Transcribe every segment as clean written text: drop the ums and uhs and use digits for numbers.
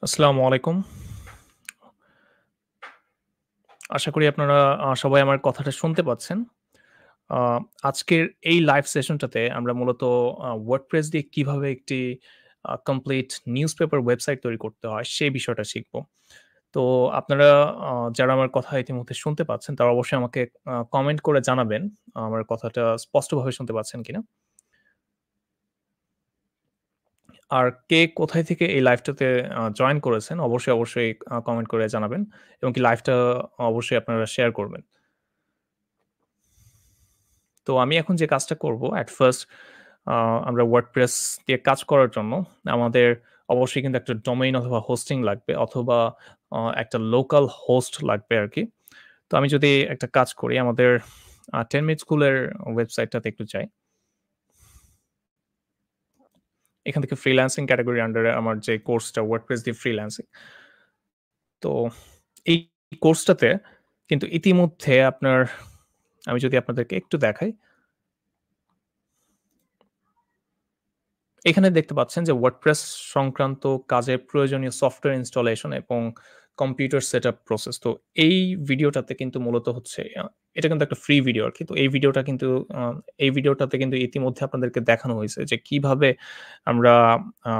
আসসালামু আলাইকুম। আশা করি আপনারা সবাই আমার কথাটা শুনতে পাচ্ছেন। আ আজকের এই লাইভ সেশনটাতে আমরা মূলত WordPress দিয়ে কিভাবে একটি কমপ্লিট নিউজপেপার ওয়েবসাইট তৈরি করতে হয়, সেই বিষয়টা শিখব। তো আপনারা যারা আমার কথা ইতিমধ্যে শুনতে পাচ্ছেন, তারা অবশ্যই আমাকে কমেন্ট করে জানাবেন আমার কথাটা স্পষ্টভাবে শুনতে পাচ্ছেন কিনা? আর কে কোথায় থেকে এই লাইভটাতে জয়েন করেছেন অবশ্যই কমেন্ট করে জানাবেন এবং কি লাইভটা অবশ্যই আপনারা শেয়ার করবেন। তো আমি এখন যে কাজটা করব এট ফার্স্ট আ আমরা WordPress দিয়ে কাজ করার জন্য আমাদের অবশ্যই কিন্তু একটা ডোমেইন অথবা হোস্টিং লাগবে অথবা একটা লোকাল হোস্ট লাগবে আরকি। তো আমি যদি একটা কাজ করি আমাদের 10 মিনিট স্কুলের ওয়েবসাইটটাতে একটু যাই। এখান থেকে ফ্রিল্যান্সিং ক্যাটেগরির আন্ডারে আমার যে কোর্সটা WordPress দিয়ে ফ্রিল্যান্সিং। তো এই কোর্সটাতে কিন্তু ইতিমধ্যে আমি যদি আপনাদেরকে একটু দেখাই এখানে দেখতে পাচ্ছেন যে WordPress সংক্রান্ত কাজে প্রয়োজনীয় সফটওয়্যার ইনস্টলেশন এবং কম্পিউটার সেটআপ প্রসেস। তো এই ভিডিওটাতে কিন্তু মূলত হচ্ছে এটা কিন্তু একটা ফ্রি ভিডিও আরকি। তো আ এই ভিডিওটাতে কিন্তু ইতিমধ্যে আপনাদেরকে দেখানো হইছে যে কিভাবে আমরা আ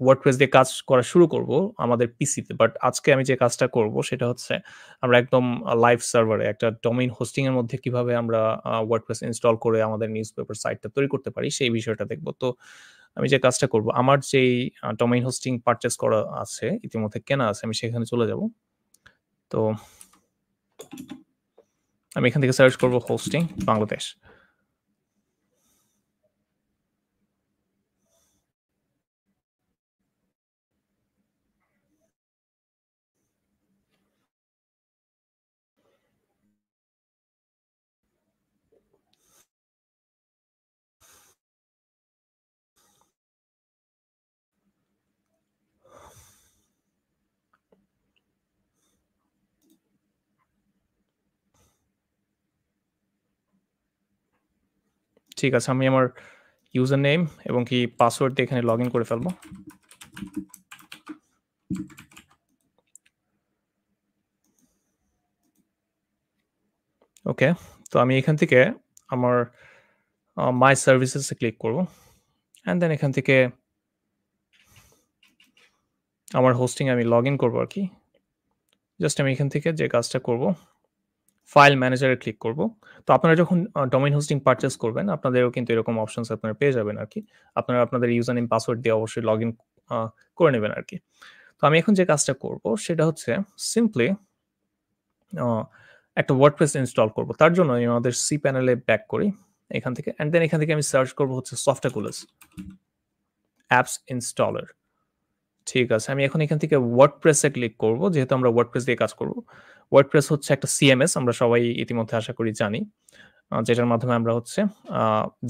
WordPress দিয়ে কাজ করা শুরু করব আমাদের পিসিতে। বাট আজকে আমি যে কাজটা করব সেটা হচ্ছে আমরা একদম লাইভ সার্ভারে একটা ডোমেইন হোস্টিং এর মধ্যে কিভাবে আমরা WordPress ইনস্টল করে আমাদের নিউজপেপার সাইটটা তৈরি করতে পারি সেই বিষয়টা দেখব। তো আমি যে কাজটা করব আমার যেই ডোমেইন হোস্টিং পারচেজ করা আছে, ইতিমধ্যে কেনা আছে আমি সেখানে চলে যাব। তো আমি এখান থেকে সার্চ করব হোস্টিং বাংলাদেশ। ঠিক আছে আমি আমার ইউজার নেম এবং কি পাসওয়ার্ড দিয়ে এখানে লগইন করে ফেলব। ওকে। তো আমি এখান থেকে আমার মাই সার্ভিসেস এ ক্লিক করব। অ্যান্ড দেন এখান থেকে আমার হোস্টিং এ আমি লগইন করব আরকি। জাস্ট আমি এখান থেকে যে কাজটা করব, ফাইল ম্যানেজারে ক্লিক করব। তো আপনারা যখন ডোমেইন হোস্টিং পারচেজ করবেন, আপনাদেরও কিন্তু এরকম অপশনস আপনারা পেয়ে যাবেন আরকি। আপনারা আপনাদের ইউজার নেম, পাসওয়ার্ড দিয়ে অবশ্যই লগইন আ করে নেবেন আরকি। তো আমি এখন যে কাজটা করব সেটা হচ্ছে সিম্পলি আ একটা WordPress ইনস্টল করব। তার জন্য আমি আমাদের সি প্যানেলে ব্যাক করি এখান থেকে। অ্যান্ড দেন এখান থেকে আমি সার্চ করব হচ্ছে সফটওয়্যারগুলোস, অ্যাপস ইনস্টলার। ঠিক আছে। আমি এখন এখান থেকে WordPress এ ক্লিক করব। যেহেতু আমরা WordPress দিয়ে কাজ করব। WordPress হচ্ছে একটা CMS আমরা সবাই ইতিমধ্যে আশা করি জানি। যেটার মাধ্যমে আমরা হচ্ছে আ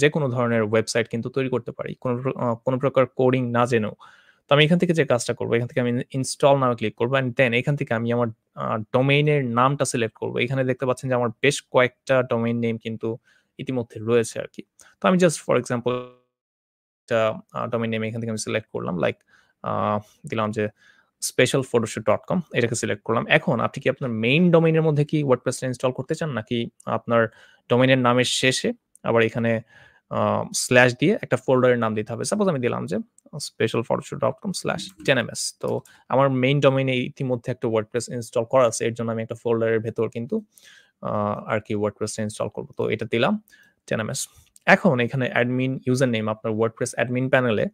যেকোনো ধরনের ওয়েবসাইট কিন্তু তৈরি করতে পারি। কোন প্রকার কোডিং না জেনেও। তো আমি এখান থেকে যে কাজটা করব, এখান থেকে আমি ইনস্টল নাও ক্লিক করব অ্যান্ড দেন এখান থেকে আমি আমার ডোমেইন এর নামটা সিলেক্ট করব। এখানে দেখতে পাচ্ছেন যে আমার বেশ কয়েকটা ডোমেইন নেম কিন্তু ইতিমধ্যে রয়েছে আরকি। তো আমি জাস্ট ফর এক্সাম্পল একটা ডোমেইন নেম এখান থেকে আমি সিলেক্ট করলাম। লাইক আ দিলাম যে specialphotoshoot.com এটাকে সিলেক্ট করলাম। এখন আপনি কি আপনার মেইন ডোমেইন এর মধ্যে কি WordPress টা ইনস্টল করতে চান? নাকি আপনার ডোমেইনের নামের শেষে আবার এখানে আ স্ল্যাশ দিয়ে একটা ফোল্ডারের নাম দিতে হবে। সাপোজ আমি দিলাম যে specialphotoshoot.com/10ms তো আমার মেইন ডোমেইনে ইতিমধ্যে একটা WordPress ইনস্টল করা আছে। এর জন্য আমি একটা ফোল্ডারের ভেতর কিন্তু আ আরকি WordPress টা ইনস্টল করব। তো এটা দিলাম 10ms এখন এখানে অ্যাডমিন ইউজার নেম আপনার WordPress অ্যাডমিন প্যানেলে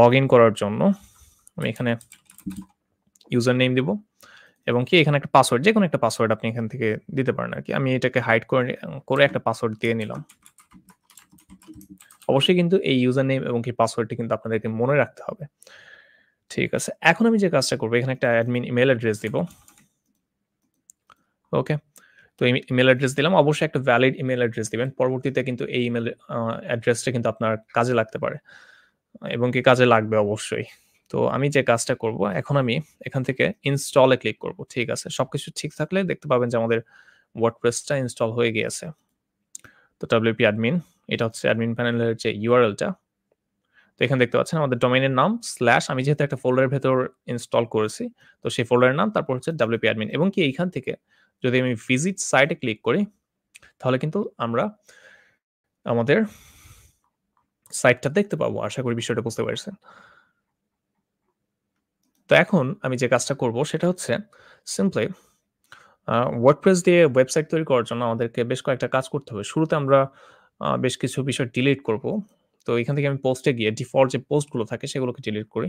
লগইন করার জন্য আমি এখানে ইউজার নেম দিব এবং কি এখানে একটা পাসওয়ার্ড যেকোনো একটা পাসওয়ার্ড আপনি এখান থেকে দিতে পারেন আরকি। আমি এটাকে হাইড করে একটা পাসওয়ার্ড দিয়ে নিলাম। অবশ্যই কিন্তু এই ইউজার নেম এবং কি পাসওয়ার্ডটি কিন্তু আপনাদেরকে মনে রাখতে হবে। ঠিক আছে। এখন আমি যে কাজটা করব এখানে একটা অ্যাডমিন ইমেইল অ্যাড্রেস দিব। ওকে। তো ইমেইল অ্যাড্রেস দিলাম। অবশ্যই একটা ভ্যালিড ইমেইল অ্যাড্রেস দিবেন। পরবর্তীতে কিন্তু এই ইমেইল অ্যাড্রেসটা কিন্তু আপনার কাজে লাগতে পারে। এবং কি কাজে লাগবে অবশ্যই। তো আমি যে কাজটা করব, এখন আমি এখান থেকে ইনস্টল এ ক্লিক করব। ঠিক আছে। সবকিছু ঠিক থাকলে দেখতে পাবেন যে আমাদের WordPress টা ইনস্টল হয়ে গিয়েছে। তো WP অ্যাডমিন এটা হচ্ছে অ্যাডমিন প্যানেলের যে URL টা। তো এখানে দেখতে পাচ্ছেন আমাদের ডোমেইনের নাম স্ল্যাশ আমি যেহেতু একটা ফোল্ডারের ভেতর ইনস্টল করেছি, তো সেই ফোল্ডারের নাম তারপর হচ্ছে WP admin এবং কি এইখান থেকে যদি আমি ভিজিট সাইটে ক্লিক করি, তাহলে কিন্তু আমরা আমাদের সাইটটা দেখতে পাবো। আশা করি বিষয়টা বুঝতে পারছেন। তো এখন আমি যে কাজটা করব সেটা হচ্ছে সিম্পলি WordPress দিয়ে ওয়েবসাইট তৈরি করার জন্য আমাদেরকে বেশ কয়েকটা কাজ করতে হবে। শুরুতে আমরা বেশ কিছু বিষয় ডিলিট করব। তো এখান থেকে আমি পোস্টে গিয়ে ডিফল্ট যে পোস্টগুলো থাকে সেগুলোকে ডিলিট করি।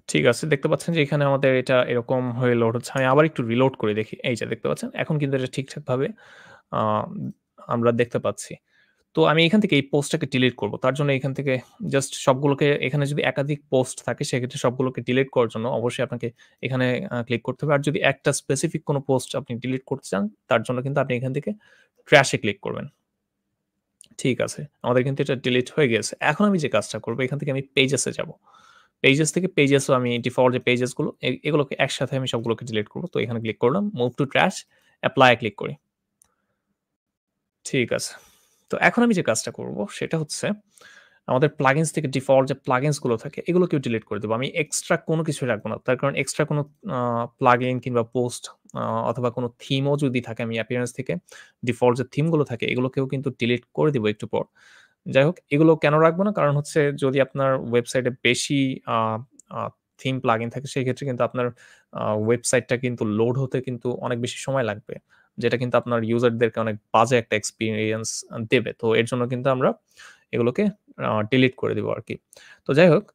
ঠিক আছে। দেখতে পাচ্ছেন যে এখানে আমাদের এটা এরকম হয়ে লোড হচ্ছে। আমি আবার একটু রিলোড করে দেখি। এই যে দেখতে পাচ্ছেন? এখন কিন্তু এটা ঠিকঠাকভাবে আ আমরা দেখতে পাচ্ছি। তো আমি এখান থেকে এই পোস্টটাকে ডিলিট করব। তার জন্য এখান থেকে জাস্ট সবগুলোকে এখানে যদি একাধিক পোস্ট থাকে সেক্ষেত্রে সবগুলোকে ডিলিট করার জন্য অবশ্যই আপনাকে এখানে ক্লিক করতে হবে। আর যদি একটা স্পেসিফিক কোনো পোস্ট আপনি ডিলিট করতে চান তার জন্য কিন্তু আপনি এখান থেকে ট্র্যাশ এ ক্লিক করবেন। ঠিক আছে। আমাদের কিন্তু এটা ডিলিট হয়ে গিয়েছে। এখন আমি যে কাজটা করব এখান থেকে আমি পেজেস এ যাব। পেজেস থেকে পেজেসও আমি ডিফল্ট যে পেজেস গুলো এগুলোকে একসাথে আমি সবগুলোকে ডিলিট করব। তো এখানে ক্লিক করলাম। Move to trash, apply A click করি। ঠিক আছে। তো এখন আমি যে কাজটা করব সেটা হচ্ছে আমাদের প্লাগইনস থেকে ডিফল্ট যে প্লাগইনস গুলো থাকে এগুলোকেও ডিলিট করে দেব। আমি এক্সট্রা কোনো কিছুই রাখবো না। তার কারণ এক্সট্রা কোনো আ প্লাগইন কিংবা পোস্ট অথবা কোনো থিমও যদি থাকে আমি অ্যাপিয়ারেন্স থেকে ডিফল্ট যে থিম গুলো থাকে এগুলোকেও কিন্তু ডিলিট করে দিব একটু পর। যাই হোক এগুলো কেন রাখবো না? কারণ হচ্ছে যদি আপনার ওয়েবসাইটে বেশি আ আ থিম প্লাগইন থাকে সেক্ষেত্রে কিন্তু আপনার ওয়েবসাইটটা কিন্তু লোড হতে কিন্তু অনেক বেশি সময় লাগবে। যেটা কিন্তু আপনার ইউজারদেরকে অনেক বাজে একটা এক্সপেরিয়েন্স দেবে। তো এর জন্য কিন্তু আমরা এগুলোকে ডিলিট করে দিব আরকি। তো যাই হোক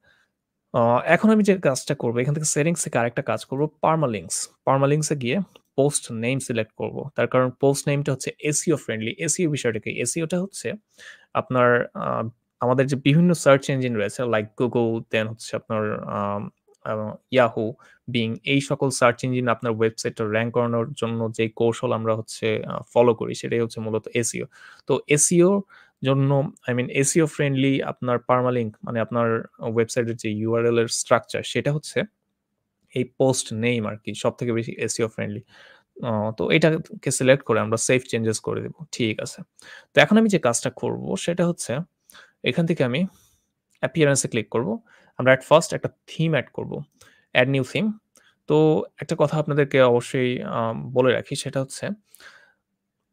আ এখন আমি যে কাজটা করব এখান থেকে সেটিংস থেকে আরেকটা কাজ করব পারমালিংকস। পারমালিংকস এ গিয়ে পোস্ট নেম সিলেক্ট করব। তার কারণ পোস্ট নেমটা হচ্ছে SEO ফ্রেন্ডলি। SEO বিষয়টা কি? SEO টা হচ্ছে আপনার আমাদের যে বিভিন্ন সার্চ ইঞ্জিন রয়েছে লাইক Google, দেন হচ্ছে আপনার আম আ Yahoo, Bing এই সকল সার্চ ইঞ্জিন আপনার ওয়েবসাইটটা র‍্যাংক করানোর জন্য যে কৌশল আমরা হচ্ছে ফলো করি সেটাই হচ্ছে মূলত SEO। তো SEO জন্য SEO ফ্রেন্ডলি আপনার পারমালিংক মানে আপনার ওয়েবসাইটের যে URL এর স্ট্রাকচার সেটা হচ্ছে এই পোস্ট নেম আরকি সবথেকে বেশি SEO ফ্রেন্ডলি। অ তো এটাকে সিলেক্ট করে আমরা সেভ চেঞ্জেস করে দিব। ঠিক আছে। তো এখন আমি যে কাজটা করব সেটা হচ্ছে এখান থেকে আমি appearance এ ক্লিক করব। আমরা এট ফার্স্ট একটা থিম এড করব। Add new theme. তো একটা কথা আপনাদেরকে অবশ্যই বলে রাখি সেটা হচ্ছে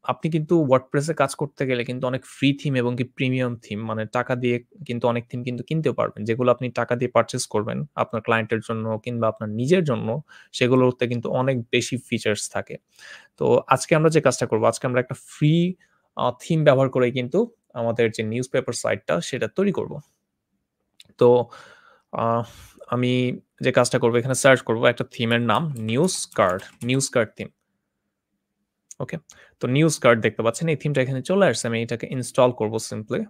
আপনি কিন্তু WordPress এ কাজ করতে গেলে কিন্তু অনেক ফ্রি থিম এবং কি প্রিমিয়াম থিম মানে টাকা দিয়ে কিন্তু অনেক থিম কিন্তু কিনতেও পারবেন। যেগুলো আপনি টাকা দিয়ে পারচেজ করবেন আপনার ক্লায়েন্টের জন্য কিংবা আপনার নিজের জন্য সেগুলোতে কিন্তু অনেক বেশি ফিচারস থাকে। তো আজকে আমরা যে কাজটা করব, আজকে আমরা একটা ফ্রি থিম ব্যবহার করেই কিন্তু আমাদের যে নিউজপেপার সাইটটা সেটা তৈরি করব। তো আহ আমি যে কাজটা করব এখানে সার্চ করব একটা থিমের নাম নিউজ কার্ড থিম। ওকে? তো নিউজ কার্ড দেখতে পাচ্ছেন এই থিমটা এখানে চলে আসছে। আমি এটাকে ইনস্টল করব সিম্পলি।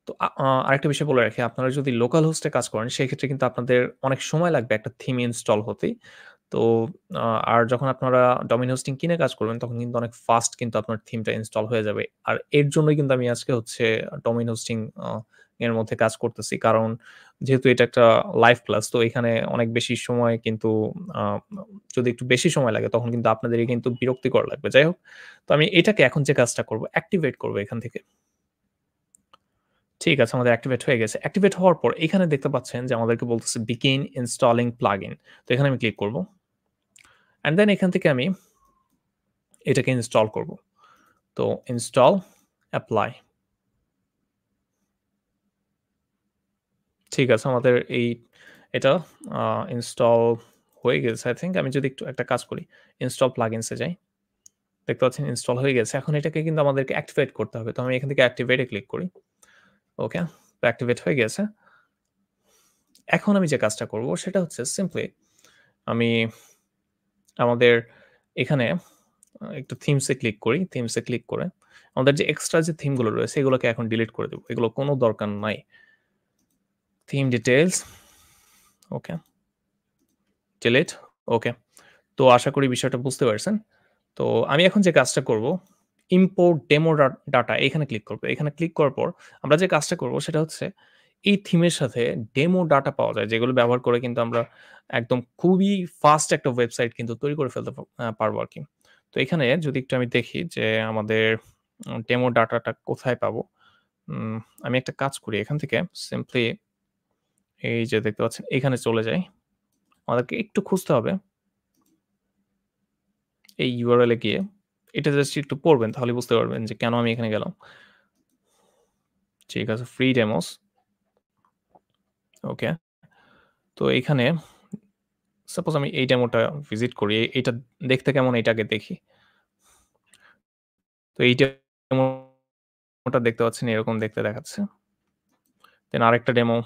তো আ আ আরেকটা বিষয় বলে রাখি, আপনারা যদি লোকাল হোস্টে কাজ করেন সেক্ষেত্রে কিন্তু আপনাদের অনেক সময় লাগবে একটা থিম ইনস্টল হতেই। তো আ আর যখন আপনারা ডোমেইন হোস্টিং কিনে কাজ করবেন তখন কিন্তু অনেক ফাস্ট কিন্তু আপনার থিমটা ইনস্টল হয়ে যাবে। আর এর জন্যই কিন্তু আমি আজকে হচ্ছে ডোমেইন হোস্টিং আ এর মধ্যে কাজ করতেছি। কারণ যেহেতু এটা একটা লাইভ ক্লাস তো এখানে অনেক বেশি সময় কিন্তু আ যদি একটু বেশি সময় লাগে তখন কিন্তু আপনাদেরই কিন্তু বিরক্তিকর লাগবে। যাই হোক, তো আমি এটাকে এখন যে কাজটা করব অ্যাক্টিভেট করব এখান থেকে। ঠিক আছে, আমাদের অ্যাক্টিভেট হয়ে গেছে। অ্যাক্টিভেট হওয়ার পর এখানে দেখতে পাচ্ছেন যে আমাদেরকে বলতেছে begin installing plugin। তো এখানে আমি ক্লিক করব। অ্যান্ড দেন এখান থেকে আমি এটাকে ইনস্টল করব। তো ইনস্টল, এপ্লাই। ঠিক আছে, আমাদের এটা আ ইনস্টল হয়ে গেছে আই থিংক। আমি যদি একটু একটা কাজ করি, ইনস্টল plugins এ যাই। দেখতে পাচ্ছেন ইনস্টল হয়ে গেছে। এখন এটাকে কিন্তু আমাদেরকে অ্যাক্টিভেট করতে হবে। তো আমি এখান থেকে অ্যাক্টিভেট এ ক্লিক করি। ওকে, তো অ্যাক্টিভেট হয়ে গেছে। এখন আমি যে কাজটা করব সেটা হচ্ছে সিম্পলি আমি আমাদের এখানে একটু থিমস এ ক্লিক করি। থিমস এ ক্লিক করে আমাদের যে এক্সট্রা যে থিম গুলো রয়েছে এগুলোকে এখন ডিলিট করে দেব। এগুলো কোনো দরকার নাই। থিম ডিটেইলস, ওকে, ডিলিট, ওকে। তো আশা করি বিষয়টা বুঝতে পারছেন। তো আমি এখন যে কাজটা করব, ইম্পোর্ট ডেমো ডাটা এখানে ক্লিক করব। এখানে ক্লিক করার পর আমরা যে কাজটা করব সেটা হচ্ছে এই থিমের সাথে ডেমো ডাটা পাওয়া যায়, যেগুলো ব্যবহার করে কিন্তু আমরা একদম খুবই ফাস্ট একটা ওয়েবসাইট কিন্তু তৈরি করে ফেলতে পারবো আরকি। তো এখানে যদি একটু আমি দেখি যে আমাদের ডেমো ডাটাটা কোথায় পাবো? উম আমি একটা কাজ করি। এখান থেকে সিম্পলি এই যে দেখতে পাচ্ছেন এখানে চলে যাই। আমাদেরকে একটু খুঁজতে হবে। এই URL এ গিয়ে এটা জাস্ট একটু পড়বেন, তাহলে বুঝতে পারবেন যে কেন আমি এখানে গেলাম। ঠিক আছে, ফ্রি ডেমোস। ওকে। তো এইখানে সাপোজ আমি এই ডেমোটা ভিজিট করি। এইটা দেখতে কেমন এটা আগে দেখি। তো এই ডেমোটা দেখতে পাচ্ছেন এরকম দেখতে দেখাচ্ছে। দেন আরেকটা ডেমো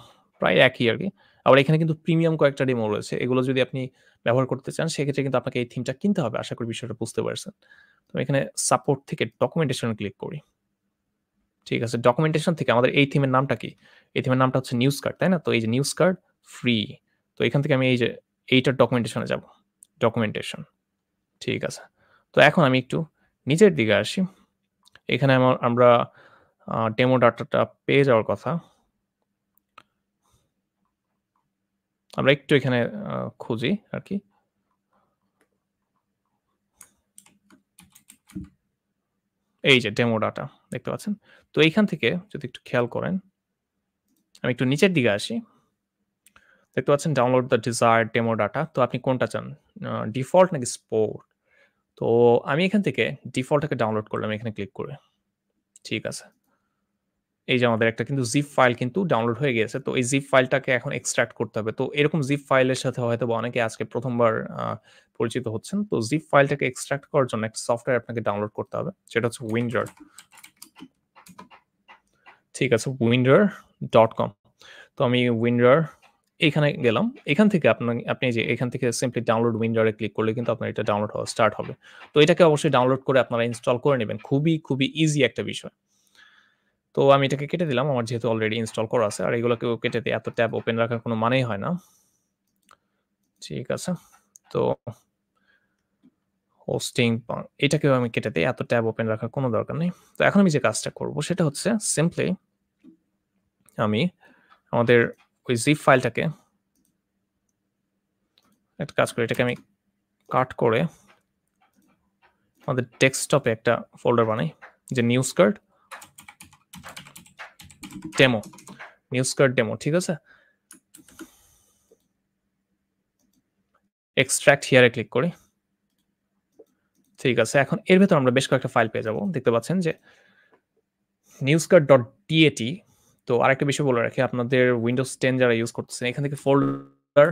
প্রায় একই আরকি। আবার এখানে কিন্তু প্রিমিয়াম কয়েকটা ডেমো রয়েছে। এগুলো যদি আপনি ব্যবহার করতে চান সেক্ষেত্রে কিন্তু আপনাকে এই থিমটা কিনতে হবে। আশা করি বিষয়টা বুঝতে পারছেন। তো এখানে সাপোর্ট থেকে ডকুমেন্টেশন এ ক্লিক করি। ঠিক আছে। ডকুমেন্টেশন থেকে আমাদের এই থিমের নামটা কি? এই থিমের নামটা হচ্ছে নিউজ কার্ড, তাই না? তো এই যে নিউজ কার্ড ফ্রি। তো এখান থেকে আমি এই যে এইটার ডকুমেন্টেশন এ যাব। ডকুমেন্টেশন। ঠিক আছে। তো এখন আমি একটু নিচের দিকে আসি। এখানে আমরা ডেমো ডাটাটা পেয়ে যাওয়ার কথা। আমরা একটু এখানে খুঁজি আরকি। এই যে ডেমো ডাটা দেখতে পাচ্ছেন? তো এইখান থেকে যদি একটু খেয়াল করেন, আমি একটু নিচের দিকে আসি। দেখতে পাচ্ছেন download the desired demo data. তো আপনি কোনটা চান? ডিফল্ট নাকি স্পোর্ট? তো আমি এখান থেকে ডিফল্টটাকে ডাউনলোড করলাম এখানে ক্লিক করে। ঠিক আছে। এই যে আমাদের একটা কিন্তু জিপ ফাইল কিন্তু ডাউনলোড হয়ে গিয়েছে। তো এই জিপ ফাইলটাকে এখন এক্সট্রাক্ট করতে হবে। তো এরকম জিপ ফাইলের সাথে হয়তোবা অনেকে আজকে ১ম বার পরিচিত হচ্ছেন। তো জিপ ফাইলটাকে এক্সট্রাক্ট করার জন্য একটা সফটওয়্যার আপনাকে ডাউনলোড করতে হবে। সেটা হচ্ছে উইন্ডার। ঠিক আছে, winrar.com। তো আমি উইন্ডার এখানে গেলাম। এখান থেকে আপনি যে এখান থেকে সিম্পলি ডাউনলোড উইন্ডার এ ক্লিক করলে কিন্তু আপনার এটা ডাউনলোড হওয়া স্টার্ট হবে। তো এটাকে অবশ্যই ডাউনলোড করে আপনারা ইনস্টল করে নিবেন। খুবই ইজি একটা বিষয়। তো আমি এটাকে কেটে দিলাম। আমার যেহেতু অলরেডি ইনস্টল করা আছে। আর এগুলোকেও কেটে দিয়ে এত ট্যাব ওপেন রাখার কোনো মানেই হয় না। ঠিক আছে। তো হোস্টিং এটাকেও আমি কেটে দেই। এত ট্যাব ওপেন রাখার কোনো দরকার নেই। তো এখন আমি যে কাজটা করব সেটা হচ্ছে সিম্পলি আমি আমাদের ওই জিপ ফাইলটাকে একটা কাজ করি। এটাকে আমি কাট করে আমাদের ডেস্কটপে একটা ফোল্ডার বানাই। যে news card demo, news card demo, ঠিক আছে? এক্সট্রাক্ট হিয়ার এ ক্লিক করি। ঠিক আছে। এখন এর ভেতর আমরা বেশ কয়েকটা ফাইল পেয়ে যাব। দেখতে পাচ্ছেন যে newscard.dat। তো আরেকটা বিষয় বলে রাখি, আপনাদের Windows 10 যারা ইউজ করতেছেন এখান থেকে ফোল্ডার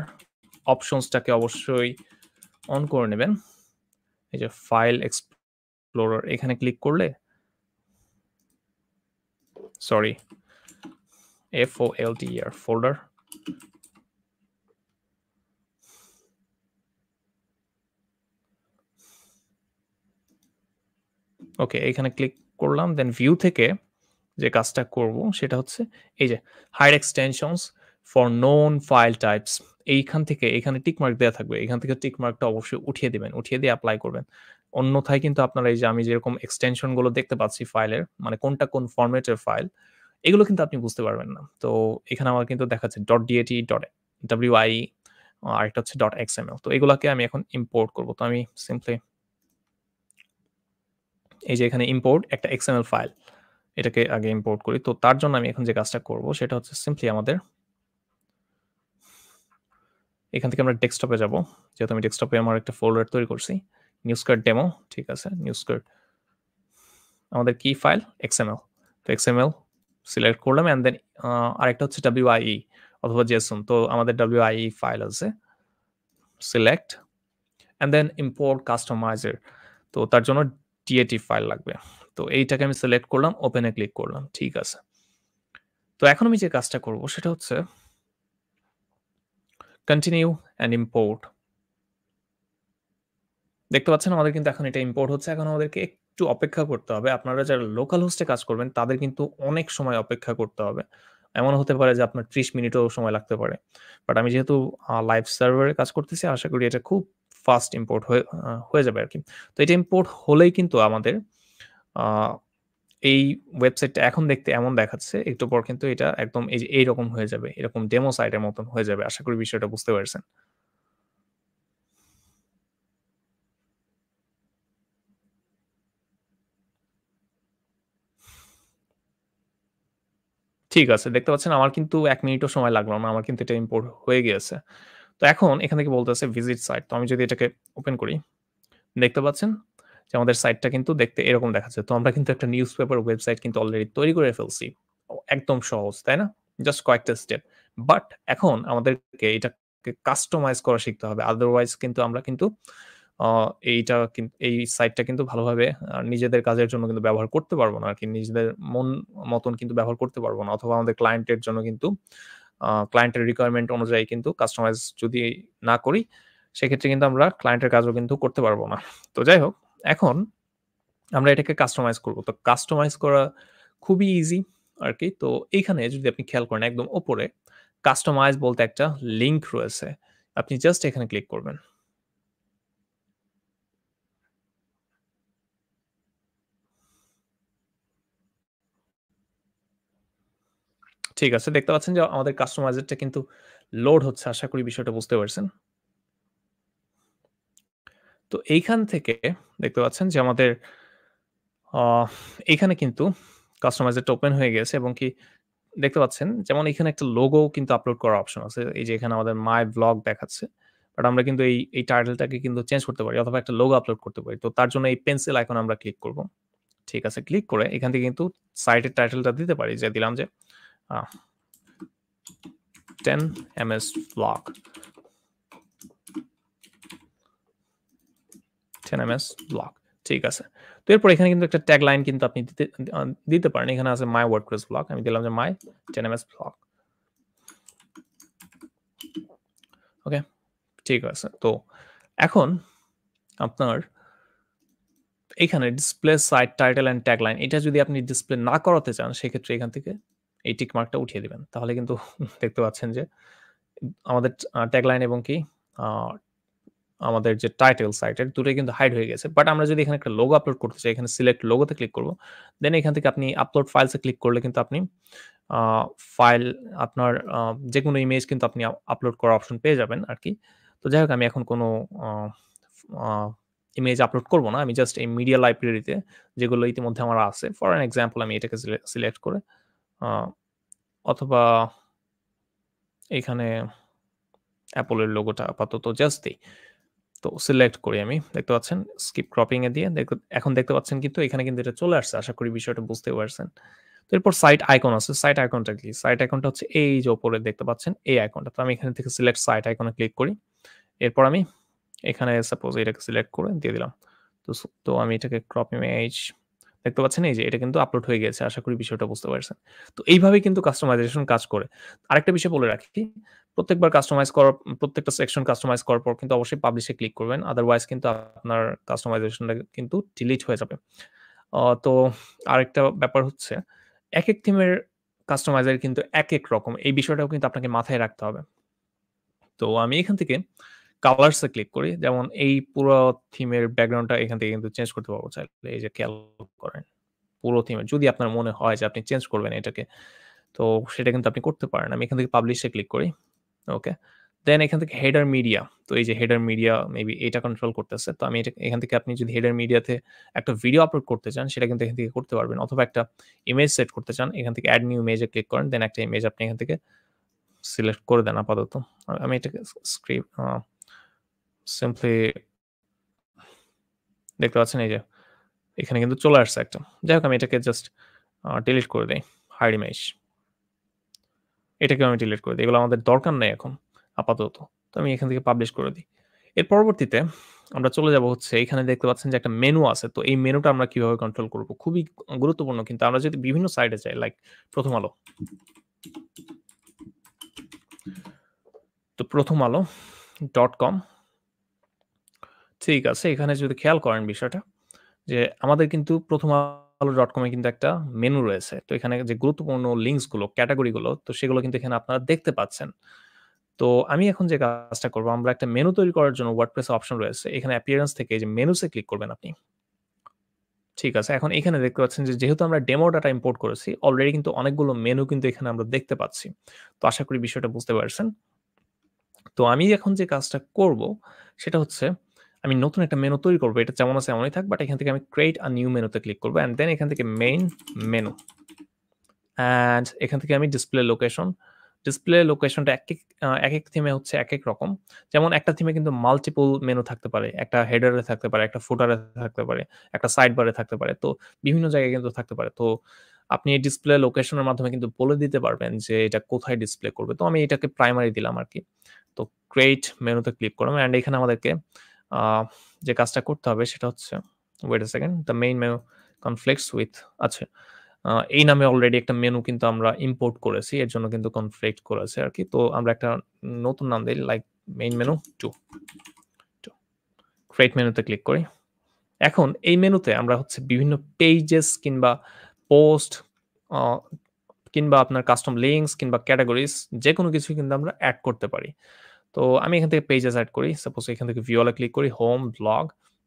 অপশনসটাকে অবশ্যই অন করে নেবেন। এই যে ফাইল এক্সপ্লোরার এখানে ক্লিক করলে সরি FOLDER ফোল্ডার। ওকে, এখানে ক্লিক করলাম। দেন ভিউ থেকে যে কাজটা করব সেটা হচ্ছে এই যে hide extensions for known file types, এইখান থেকে এখানে টিক মার্ক দেয়া থাকবে। এখান থেকে টিক মার্কটা অবশ্যই উঠিয়ে দিবেন। উঠিয়ে দিয়ে এপ্লাই করবেন। অন্যথায় কিন্তু আপনারা এই যে আমি যেরকম এক্সটেনশন গুলো দেখতে পাচ্ছি ফাইলের, মানে কোনটা কোন ফরম্যাটের ফাইল, এগুলো কিন্তু আপনি বুঝতে পারবেন না। তো এখানে আমার কিন্তু দেখাচ্ছে .dat, .wi, আরেকটা হচ্ছে .xml। তো এগুলাকে আমি এখন ইম্পোর্ট করব। তো আমি সিম্পলি এই যে এখানে ইম্পোর্ট একটা XML ফাইল, এটাকে আগে ইম্পোর্ট করি। তো তার জন্য আমি এখন যে কাজটা করব সেটা হচ্ছে সিম্পলি আমাদের এখান থেকে আমরা ডেস্কটপে যাব। যেহেতু আমি ডেস্কটপে আমার একটা ফোল্ডার তৈরি করছি। নিউজকার্ড ডেমো, ঠিক আছে? নিউজকার্ড আমাদের কি ফাইল? XML। তো XML সিলেক্ট করলাম অ্যান্ড দেন আরেকটা হচ্ছে WIE অথবা JSON। তো আমাদের WIE ফাইল আছে। Select and then import customizer. তো তার জন্য DAT ফাইল লাগবে। তো এইটাকে আমি সিলেক্ট করলাম, ওপেন এ ক্লিক করলাম। ঠিক আছে। তো এখন আমি যে কাজটা করব সেটা হচ্ছে কন্টিনিউ অ্যান্ড ইম্পোর্ট। দেখতে পাচ্ছেন আমাদের কিন্তু এখন এটা ইম্পোর্ট হচ্ছে। এখন আমাদেরকে একটু অপেক্ষা করতে হবে। আপনারা যারা লোকাল হোস্টে কাজ করবেন তাদের কিন্তু অনেক সময় অপেক্ষা করতে হবে। এমন হতে পারে যে আপনার ৩০ মিনিটও সময় লাগতে পারে। বাট আমি যেহেতু লাইভ সার্ভারে কাজ করতেছি আশা করি এটা খুব ফাস্ট ইম্পোর্ট হয়ে যাবে আরকি। তো এটা ইম্পোর্ট হলেই কিন্তু আমাদের আ এই ওয়েবসাইটটা এখন দেখতে এমন দেখাচ্ছে, একটু পর কিন্তু এটা একদম এই যে এইরকম হয়ে যাবে। এরকম ডেমো সাইটের মতন হয়ে যাবে। আশা করি বিষয়টা বুঝতে পারছেন। ঠিক আছে। দেখতে পাচ্ছেন আমার কিন্তু ১ মিনিটও সময় লাগলো না। আমার কিন্তু এটা ইম্পোর্ট হয়ে গিয়েছে। তো এখন এখান থেকে বলতেছে ভিজিট সাইট। তো আমি যদি এটাকে ওপেন করি, দেখতে পাচ্ছেন যে আমাদের সাইটটা কিন্তু দেখতে এরকম দেখাচ্ছে। তো আমরা কিন্তু একটা নিউজপেপার ওয়েবসাইট কিন্তু অলরেডি তৈরি করে ফেলছি। একদম সহজ, তাই না? জাস্ট কয়েকটা স্টেপ। বাট এখন আমাদেরকে এটাকে কাস্টমাইজ করা শিখতে হবে। আদারওয়াইজ কিন্তু আমরা কিন্তু আ এই সাইটটা কিন্তু ভালোভাবে নিজেদের কাজের জন্য কিন্তু ব্যবহার করতে পারব না আরকি। নিজেদের মন মতন কিন্তু ব্যবহার করতে পারব না। অথবা আমাদের ক্লায়েন্টের জন্য কিন্তু ক্লায়েন্টের রিকোয়ারমেন্ট অনুযায়ী কিন্তু কাস্টমাইজ যদি না করি, সেক্ষেত্রে কিন্তু আমরা ক্লায়েন্টের কাজও কিন্তু করতে পারব না। তো যাই হোক, এখন আমরা এটাকে কাস্টমাইজ করব। তো কাস্টমাইজ করা খুবই ইজি আরকি। তো এইখানে যদি আপনি খেয়াল করেন একদম উপরে কাস্টমাইজ বলতে একটা লিঙ্ক রয়েছে। আপনি জাস্ট এখানে ক্লিক করবেন। ঠিক আছে। দেখতে পাচ্ছেন যে আমাদের কাস্টমাইজেরটা কিন্তু লোড হচ্ছে। আশা করি বিষয়টা বুঝতে পারছেন। তো এইখান থেকে দেখতে পাচ্ছেন যে আমাদের আ এইখানে কিন্তু কাস্টমাইজেরটা ওপেন হয়ে গেছে এবং কি দেখতে পাচ্ছেন যেমন এখানে একটা লোগো কিন্তু আপলোড করার অপশন আছে। এই যে এখানে আমাদের মাই ব্লগ দেখাচ্ছে। বাট আমরা কিন্তু এই টাইটেলটাকে কিন্তু চেঞ্জ করতে পারি অথবা একটা লোগো আপলোড করতে পারি। তো তার জন্য এই পেন্সিল আইকনে আমরা ক্লিক করব। ঠিক আছে, ক্লিক করে এখান থেকে কিন্তু সাইটের টাইটেলটা দিতে পারি যে দিলাম যে আ 10 এমএস ব্লগ, 10 এমএস ব্লগ। ঠিক আছে। তো এরপর এখানে কিন্তু একটা ট্যাগ লাইন কিন্তু আপনি আ দিতে পারেন। এখানে আছে মাই ওয়ার্ডপ্রেস ব্লগ। আমি দিলাম যে মাই 10 এমএস ব্লগ। ওকে? ঠিক আছে। তো এখন আপনার এখানে display site title and tagline এটা যদি আপনি ডিসপ্লে না করাতে চান, সেক্ষেত্রে এখান থেকে এই টিক মার্কটা উঠিয়ে দিবেন। তাহলে কিন্তু দেখতে পাচ্ছেন যে আমাদের ট্যাগলাইন এবং কি আ আমাদের যে টাইটেল সাইটের দুটোই কিন্তু হাইড হয়ে গেছে। বাট আমরা যদি এখানে একটা লোগো আপলোড করতে চাই, এখানে সিলেক্ট লোগোতে ক্লিক করব। দেন এখান থেকে আপনি আপলোড ফাইলস এ ক্লিক করলে কিন্তু আপনি আ ফাইল আপনার যেকোনো ইমেজ কিন্তু আপনি আপলোড করার অপশন পেয়ে যাবেন আরকি। তো যাই হোক আমি এখন কোনো আ আ ইমেজ আপলোড করব না। আমি জাস্ট এই মিডিয়া লাইব্রেরিতে যেগুলো ইতিমধ্যে আমার আছে, ফর অ্যান এক্সাম্পল আমি এটাকে সিলেক্ট করে আ অথবা এখানে Apple এর লোগোটা আপাতত জাস্ট দেই। তো সিলেক্ট করি আমি। দেখতে পাচ্ছেন স্কিপ ক্রপিং এ দিয়ে এখন দেখতে পাচ্ছেন কিন্তু এখানে কিন্তু এটা চলে আসছে। আশা করি বিষয়টা বুঝতে পারছেন। তো এরপর সাইট আইকন আছে। সাইট আইকনটা কি? সাইট আইকনটা হচ্ছে এই যে উপরে দেখতে পাচ্ছেন এই আইকনটা। তো আমি এখান থেকে সিলেক্ট সাইট আইকনে ক্লিক করি। এরপর আমি এখানে সাপোজ এটাকে সিলেক্ট করে দিয়ে দিলাম। তো আমি এটাকে ক্রপ ইমেজ দেখতে পাচ্ছেন এই যে এটা কিন্তু আপলোড হয়ে গিয়েছে। আশা করি বিষয়টা বুঝতে পারছেন। তো এইভাবেই কিন্তু কাস্টমাইজেশন কাজ করে। আরেকটা বিষয় বলে রাখি, প্রত্যেকবার প্রত্যেকটা সেকশন কাস্টমাইজ করার পর কিন্তু অবশ্যই পাবলিশ এ ক্লিক করবেন। আদারওয়াইজ কিন্তু আপনার কাস্টমাইজেশনটা কিন্তু ডিলিট হয়ে যাবে। তো আরেকটা ব্যাপার হচ্ছে একেক থিমের কাস্টমাইজার কিন্তু একেক রকম। এই বিষয়টাও কিন্তু আপনাকে মাথায় রাখতে হবে। তো আমি এখান থেকে কালারস এ ক্লিক করি। যেমন এই পুরো থিমের ব্যাকগ্রাউন্ডটা এখান থেকে কিন্তু চেঞ্জ করতে পারবো চাইলে। এই যে খেয়াল করেন। পুরো থিমের যদি আপনার মনে হয় যে আপনি চেঞ্জ করবেন এটাকে, তো সেটা কিন্তু আপনি করতে পারেন। আমি এখান থেকে পাবলিশ এ ক্লিক করি। ওকে। দেন এখান থেকে হেডার মিডিয়া। তো এই যে হেডার মিডিয়া মেবি এটা কন্ট্রোল করতেছে। তো আমি এখান থেকে আপনি যদি হেডার মিডিয়াতে একটা ভিডিও আপলোড করতে চান, সেটা কিন্তু এখান থেকে করতে পারবেন। অথবা একটা ইমেজ সেট করতে চান, এখান থেকে এড নিউ ইমেজ এ ক্লিক করেন। দেন একটা ইমেজ আপনি এখান থেকে সিলেক্ট করে দেন আপাতত। আমি এটাকে সিম্পলি দেখতে পাচ্ছেন এই যে এখানে কিন্তু চলে আসছে একটা। যাই হোক আমি এটাকে জাস্ট ডিলিট করে দেই। Hide image. এটাকেও আমি ডিলিট করে দেই। এগুলো আমাদের দরকার নাই এখন আপাতত। তো আমি এখান থেকে পাবলিশ করে দিই। এর পরবর্তীতে আমরা চলে যাব হচ্ছে এখানে দেখতে পাচ্ছেন যে একটা মেনু আছে। তো এই মেনুটা আমরা কিভাবে কন্ট্রোল করব? খুবই গুরুত্বপূর্ণ কিন্তু আমরা যদি বিভিন্ন সাইটে যাই লাইক 'প্রথম আলো'। তো 'প্রথম আলো.com' ঠিক আছে। এখানে যদি খেয়াল করেন বিষয়টা যে আমাদের কিন্তু 'প্রথম আলো.com' এ কিন্তু একটা মেনু রয়েছে। তো এখানে যে গুরুত্বপূর্ণ লিঙ্কস গুলো, ক্যাটেগরি গুলো তো সেগুলো কিন্তু এখানে আপনারা দেখতে পাচ্ছেন। তো আমি এখন যে কাজটা করব, আমরা একটা মেনু তৈরি করার জন্য WordPress এ অপশন রয়েছে। এখানে appearance থেকে এই যে মেনুস এ ক্লিক করবেন আপনি। ঠিক আছে। এখন এখানে দেখতে পাচ্ছেন যে যেহেতু আমরা ডেমো ডাটা ইম্পোর্ট করেছি, অলরেডি কিন্তু অনেকগুলো মেনু কিন্তু এখানে আমরা দেখতে পাচ্ছি। তো আশা করি বিষয়টা বুঝতে পারছেন। তো আমি এখন যে কাজটা করব সেটা হচ্ছে আমি নতুন একটা মেনু তৈরি করব। এটা যেমন আছে এমনই থাক। বাট এখান থেকে আমি ক্রিয়েট আ নিউ মেনুতে ক্লিক করব অ্যান্ড দেন এখান থেকে মেইন মেনু অ্যান্ড এখান থেকে আমি ডিসপ্লে লোকেশন। ডিসপ্লে লোকেশনটা একেক থিমে হচ্ছে একেক রকম। যেমন একটা থিমে কিন্তু মাল্টিপল মেনু থাকতে পারে। একটা হেডারে থাকতে পারে, একটা ফুটারে থাকতে পারে, একটা সাইড বারে থাকতে পারে। তো বিভিন্ন জায়গায় কিন্তু থাকতে পারে। তো আপনি এই ডিসপ্লে লোকেশনের মাধ্যমে কিন্তু বলে দিতে পারবেন যে এটা কোথায় ডিসপ্লে করবে। তো আমি এটাকে প্রাইমারি দিলাম আরকি। তো ক্রিয়েট মেনুতে ক্লিক করলাম অ্যান্ড এখানে আমাদেরকে আ যে কাজটা করতে হবে সেটা হচ্ছে wait a second, the main menu conflicts with আচ্ছা এই নামে অলরেডি একটা মেনু কিন্তু আমরা ইম্পোর্ট করেছি। এর জন্য কিন্তু কনফ্লিক্ট করেছে আরকি। তো আমরা একটা নতুন নাম দেই লাইক মেইন মেনু 2 ক্রিয়েট মেনুতে ক্লিক করি। এখন এই মেনুতে আমরা হচ্ছে বিভিন্ন পেজেস কিংবা পোস্ট আ কিংবা আপনার কাস্টম লিঙ্কস কিংবা ক্যাটেগরিজ যেকোনো কিছুই কিন্তু আমরা এড করতে পারি। তো আমি এখান থেকে পেজেস এড করি। সাপোজ এখান থেকে ভিউ ওয়ালে ক্লিক করি, হোম, ব্লগ,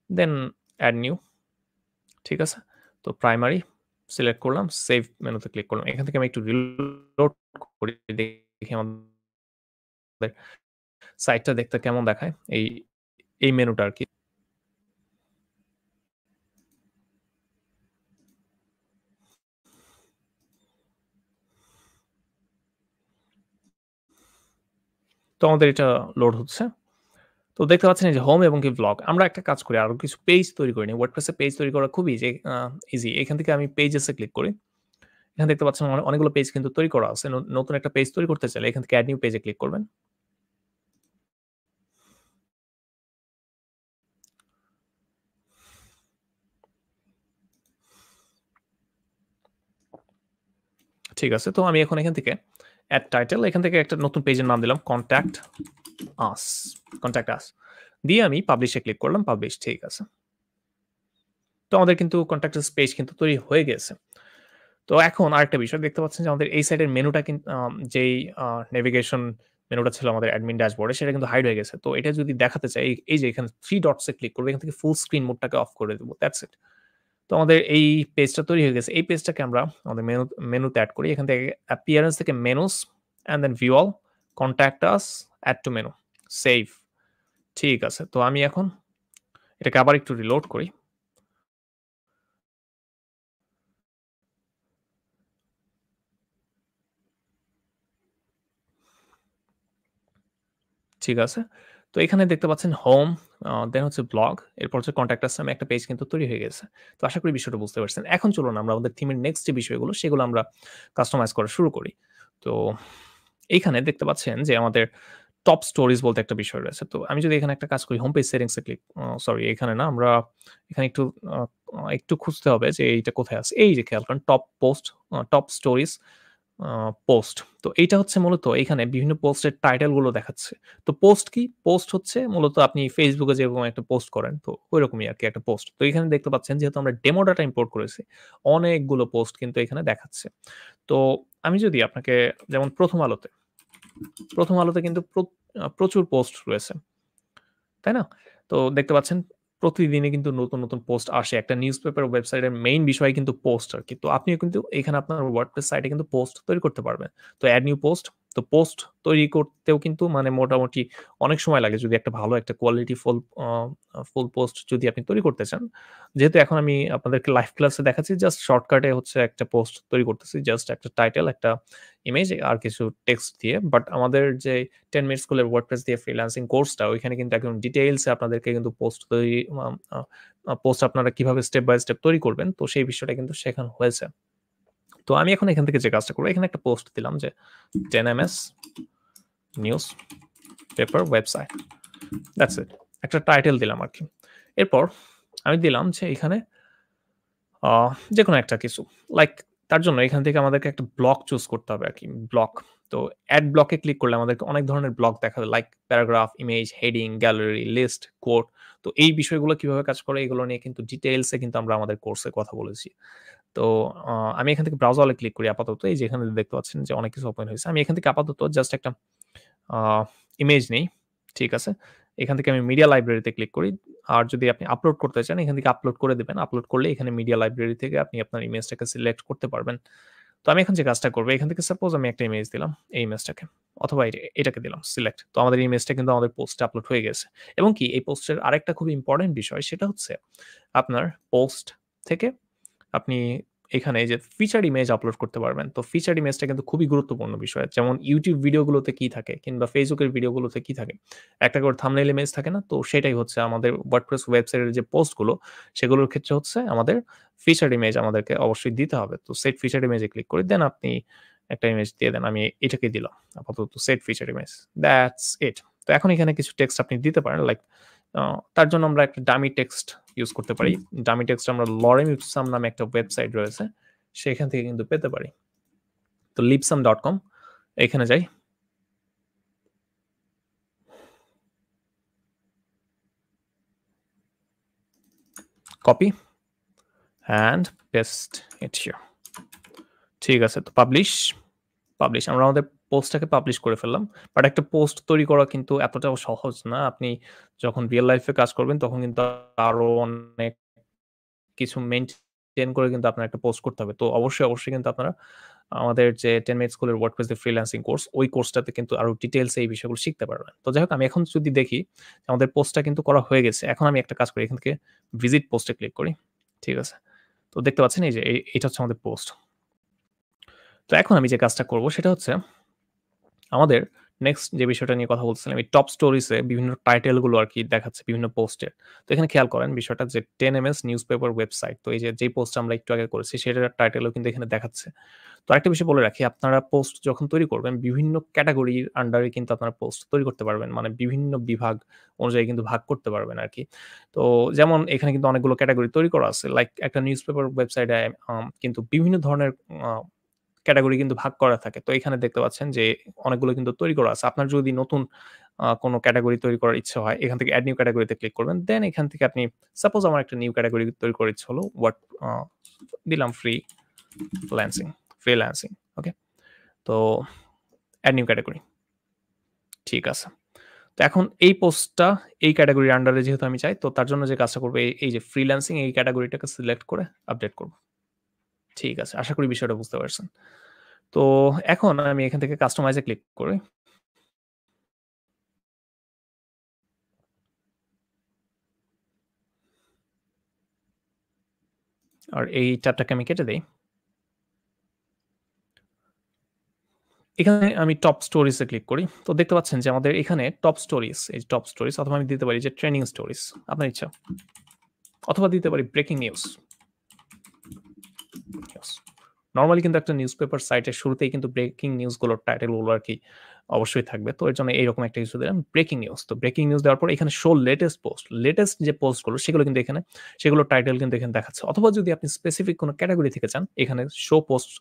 দেন এড নিউ। ঠিক আছে? তো প্রাইমারি সিলেক্ট করলাম, সেভ মেনুতে ক্লিক করলাম। এখান থেকে আমি একটু রিলোড করি দেখি আমাদের সাইটটা দেখতে কেমন দেখায়। এই মেনুটা আরকি। তো আমাদের এটা লোড হচ্ছে। তো দেখতে পাচ্ছেন এই যে হোম এবং কি ব্লগ। আমরা একটা কাজ করি, আরো কিছু পেজ তৈরি করে নিই। WordPress এ পেজ তৈরি করা খুবই ইজি। এখান থেকে আমি পেজেস এ ক্লিক করি। এখানে দেখতে পাচ্ছেন অনেকগুলো পেজ কিন্তু তৈরি করা আছে। নতুন একটা পেজ তৈরি করতে চাইলে এখান থেকে এড নিউ পেজ এ ক্লিক করবেন। ঠিক আছে। তো আমি এখন এখান থেকে এড টাইটেল এখান থেকে একটা নতুন পেজের নাম দিলাম আস কনট্যাক্ট আস। দিয়ে আমি পাবলিশ এ ক্লিক করলাম। পাবলিশ ঠিক আছে। তো আমাদের কিন্তু কনট্যাক্ট আস পেজ কিন্তু তৈরি হয়ে গেছে। তো এখন আরেকটা বিষয় দেখতে পাচ্ছেন যে আমাদের এই সাইডের মেনুটা যেই নেভিগেশন মেনুটা ছিল আমাদের অ্যাডমিন ড্যাশবোর্ডে সেটা কিন্তু হাইড হয়ে গেছে। তো এটা যদি দেখাতে চাই এই যে এখানে 3 ডটস এ ক্লিক করব। এখান থেকে ফুল স্ক্রিন মোডটাকে অফ করে দেব। That's it. তো আমাদের এই পেজটা তৈরি হয়ে গেছে। এই পেজটাকে আমরা আমাদের মেনুতে এড করি। এখান থেকে অ্যাপিয়ারেন্স থেকে menus and then view all, contact us, add to menu, save. ঠিক আছে। তো আমি এখন এটাকে আবার একটু রিলোড করি। ঠিক আছে। তো এখানে দেখতে পাচ্ছেন হোম, দেন হচ্ছে ব্লগ, এরপর হচ্ছে কনট্যাক্ট আস নামে একটা পেজ কিন্তু তৈরি হয়ে গেছে। তো আশা করি বিষয়টা বুঝতে পারছেন। এখন চলুন আমরা আমাদের থিমের নেক্সট যে বিষয়গুলো সেগুলো আমরা কাস্টমাইজ করা শুরু করি। তো এইখানে দেখতে পাচ্ছেন যে আমাদের টপ স্টোরিজ বলতে একটা বিষয় রয়েছে। তো আমি যদি এখানে একটা কাজ করি হোম পেজ সেটিংস এ ক্লিক সরি এখানে না আমরা এখানে আ একটু খুঁজতে হবে যে এইটা কোথায় আছে। এই যে খেয়াল করেন টপ পোস্ট, টপ স্টোরিজ আ পোস্ট। তো এইটা হচ্ছে মূলত এখানে বিভিন্ন পোস্টের টাইটেল গুলো দেখাচ্ছে। তো পোস্ট কি? পোস্ট হচ্ছে মূলত আপনি Facebook এ যেরকম একটা পোস্ট করেন তো ঐরকমই আরকি একটা পোস্ট। তো এখানে দেখতে পাচ্ছেন যেহেতু আমরা ডেমো ডাটা ইম্পোর্ট করেছি, অনেকগুলো পোস্ট কিন্তু এখানে দেখাচ্ছে। তো আমি যদি আপনাকে যেমন 'প্রথম আলোতে' কিন্তু প্রচুর পোস্ট রয়েছে। তাই না? তো দেখতে পাচ্ছেন প্রতিদিনই কিন্তু নতুন পোস্ট আসে। একটা নিউজপেপার ওয়েবসাইটের মেইন বিষয় কিন্তু পোস্ট আরকি। তো আপনিও কিন্তু এখানে আপনার WordPress সাইটে কিন্তু পোস্ট তৈরি করতে পারবেন। তো এড নিউ পোস্ট, তো পোস্ট তৈরি করতেও কিন্তু মানে মোটামুটি অনেক সময় লাগে যদি একটা ভালো একটা কোয়ালিটি ফুল পোস্ট যদি আপনি তৈরি করতে চান। যেহেতু এখন আমি আপনাদেরকে লাইভ ক্লাসে দেখাচ্ছি জাস্ট শর্টকাটে হচ্ছে একটা পোস্ট তৈরি করতেছি। জাস্ট একটা টাইটেল, একটা ইমেজ আর কিছু টেক্সট দিয়ে। বাট আমাদের যে 10 মিনিট স্কুলের WordPress দিয়ে ফ্রিল্যান্সিং কোর্সটা ওইখানে কিন্তু একদম ডিটেইলস এ আপনাদেরকে কিন্তু পোস্ট তৈরি আম আ আ পোস্ট আপনারা কিভাবে স্টেপ বাই স্টেপ তৈরি করবেন তো সেই বিষয়টা কিন্তু শেখানো হয়েছে। তো আমি এখন এখান থেকে যে কাজটা করব এখানে একটা পোস্ট দিলাম যে 10 MS news paper website. That's it. একটা টাইটেল দিলাম আরকি। এরপর আমি দিলাম যে এখানে আ যেকোনো একটা কিছু। লাইক তার জন্য এখান থেকে আমাদেরকে একটা ব্লক চুজ করতে হবে আরকি। ব্লক। তো এড ব্লকে ক্লিক করলে আমাদেরকে অনেক ধরনের ব্লক দেখাবে। Like paragraph, image, heading, gallery, list, quote. তো এই বিষয়গুলো কিভাবে কাজ করে এগুলো নিয়ে কিন্তু ডিটেইলস এ কিন্তু আমরা আমাদের কোর্সে কথা বলেছি। তো আ আমি এখান থেকে ব্রাউজার এ ক্লিক করি আপাতত। এই যে এখানে দেখতে পাচ্ছেন যে অনেক কিছু ওপেন হয়েছে। আমি এখান থেকে আপাতত জাস্ট একটা আ ইমেজ নেই। ঠিক আছে? এখান থেকে আমি মিডিয়া লাইব্রেরিতে ক্লিক করি। আর যদি আপনি আপলোড করতে চান এখান থেকে আপলোড করে দিবেন। আপলোড করলে এখানে মিডিয়া লাইব্রেরি থেকে আপনি আপনার ইমেজটাকে সিলেক্ট করতে পারবেন। তো আমি এখন যে কাজটা করব এখান থেকে সাপোজ আমি একটা ইমেজ দিলাম এই ইমেজটাকে অথবা এটাকে দিলাম সিলেক্ট। তো আমাদের ইমেজটা কিন্তু আমাদের পোস্টে আপলোড হয়ে গেছে। এবং কি এই পোস্টের আরেকটা খুব ইম্পোর্টেন্ট বিষয় সেটা হচ্ছে আপনার পোস্ট থেকে আপনি এখানে এই যে ফিচার ইমেজ আপলোড করতে পারবেন। তো ফিচার ইমেজটা কিন্তু খুবই গুরুত্বপূর্ণ বিষয়। যেমন YouTube ভিডিওগুলোতে কি থাকে কিংবা Facebook এর ভিডিওগুলোতে কি থাকে? একটা করে থাম্বনেইল ইমেজ থাকে না? তো সেটাই হচ্ছে আমাদের WordPress ওয়েবসাইটের যে পোস্টগুলো সেগুলোর ক্ষেত্রে হচ্ছে আমাদের ফিচার ইমেজ আমাদেরকে অবশ্যই দিতে হবে। তো সেট ফিচার ইমেজে ক্লিক করে দেন আপনি একটা ইমেজ দিয়ে দেন। আমি এটাকেই দিলাম। আপাতত set feature image. That's it. তো এখন এখানে কিছু টেক্সট আপনি দিতে পারেন লাইক তার জন্য আমরা একটা ডামি টেক্সট ইউজ করতে পারি। ডামি টেক্সট আমরা লরেম ইপসাম নামে একটা ওয়েবসাইট রয়েছে। সেখান থেকে কিন্তু পেতে পারি। তো lipsum.com এখানে যাই। Copy and paste it here. ঠিক আছে। তো পাবলিশ আমরা আমাদের পোস্টটাকে পাবলিশ করে ফেললাম। বাট একটা পোস্ট তৈরি করা কিন্তু এতটাও সহজ না। আপনি যখন রিয়াল লাইফ এ কাজ করবেন তখন কিন্তু আরো অনেক কিছু মেইনটেইন করে কিন্তু আপনার একটা পোস্ট করতে হবে। তো অবশ্যই কিন্তু আপনারা আমাদের যে 10 মিনিট স্কুলের ওয়ার্ডপ্রেস এর ফ্রিল্যান্সিং কোর্স, ওই কোর্সটাতে কিন্তু আরো ডিটেইলস এ এই বিষয়গুলো শিখতে পারবেন। তো যাই হোক আমি এখন যদি দেখি আমাদের পোস্টটা কিন্তু করা হয়ে গেছে। এখন আমি একটা কাজ করি এখান থেকে ভিজিট পোস্টে ক্লিক করি। ঠিক আছে। তো দেখতে পাচ্ছেন এই যে এটা হচ্ছে আমাদের পোস্ট। তো এখন আমি যে কাজটা করব সেটা হচ্ছে আমাদের নেক্সট যে বিষয়টা নিয়ে কথা বলছিলাম এই টপ স্টোরিজ এ বিভিন্ন টাইটেল গুলো আরকি দেখাচ্ছে বিভিন্ন পোস্টের। তো এখানে খেয়াল করেন বিষয়টা যে 10 এমএস নিউজপেপার ওয়েবসাইট। তো এই যে পোস্ট আমরা একটু আগে করেছি সেটার টাইটেলও কিন্তু এখানে দেখাচ্ছে। তো আরেকটা বিষয় বলে রাখি আপনারা পোস্ট যখন তৈরি করবেন বিভিন্ন ক্যাটেগরির আন্ডারে কিন্তু আপনারা পোস্ট তৈরি করতে পারবেন। মানে বিভিন্ন বিভাগ অনুযায়ী কিন্তু ভাগ করতে পারবেন আরকি। তো যেমন এখানে কিন্তু অনেকগুলো ক্যাটেগরি তৈরি করা আছে। লাইক একটা নিউজপেপার ওয়েবসাইটে কিন্তু বিভিন্ন ধরনের আ ক্যাটেগরি কিন্তু ভাগ করা থাকে। তো এখানে দেখতে পাচ্ছেন যে অনেকগুলো কিন্তু তৈরি করা আছে। আপনার যদি নতুন কোনো ক্যাটেগরি তৈরি করার ইচ্ছা হয়, এখান থেকে এড নিউ ক্যাটেগরিতে ক্লিক করবেন। দেন এখান থেকে আপনি সাপোজ আমার একটা নিউ ক্যাটেগরি তৈরি করার ইচ্ছা হলো আ দিলাম ফ্রিল্যান্সিং। ওকে? তো এড নিউ ক্যাটেগরি। ঠিক আছে। তো এখন এই পোস্টটা এই ক্যাটেগরির আন্ডারে যেহেতু আমি চাই, তো তার জন্য যে কাজটা করব এই যে ফ্রিল্যান্সিং এই ক্যাটেগরিটাকে সিলেক্ট করে আপডেট করব। ঠিক আছে। আশা করি বিষয়টা বুঝতে পারছেন। তো এখন আমি এখান থেকে কাস্টমাইজ এ ক্লিক করি। আর এই ট্যাবটাকে আমি কেটে দেই। এখানে আমি টপ স্টোরিজ এ ক্লিক করি। তো দেখতে পাচ্ছেন যে আমাদের এখানে টপ স্টোরিজ, এই টপ স্টোরিজ অথবা আমি দিতে পারি যে ট্রেন্ডিং স্টোরিজ, আপনার ইচ্ছা। অথবা দিতে পারি ব্রেকিং নিউজ। নরমালি কিন্তু একটা নিউজপেপার সাইটের শুরুতেই কিন্তু ব্রেকিং নিউজ গুলোর টাইটেল গুলো আরকি অবশ্যই থাকবে। তো এর জন্য এইরকম একটা কিছু দিলাম ব্রেকিং নিউজ। তো ব্রেকিং নিউজ দেওয়ার পর এখানে শো লেটেস্ট পোস্ট। লেটেস্ট যে পোস্ট গুলো সেগুলো কিন্তু এখানে সেগুলোর টাইটেল কিন্তু এখানে দেখাচ্ছে। অথবা যদি আপনি স্পেসিফিক কোনো ক্যাটেগরি থেকে চান, এখানে শো পোস্ট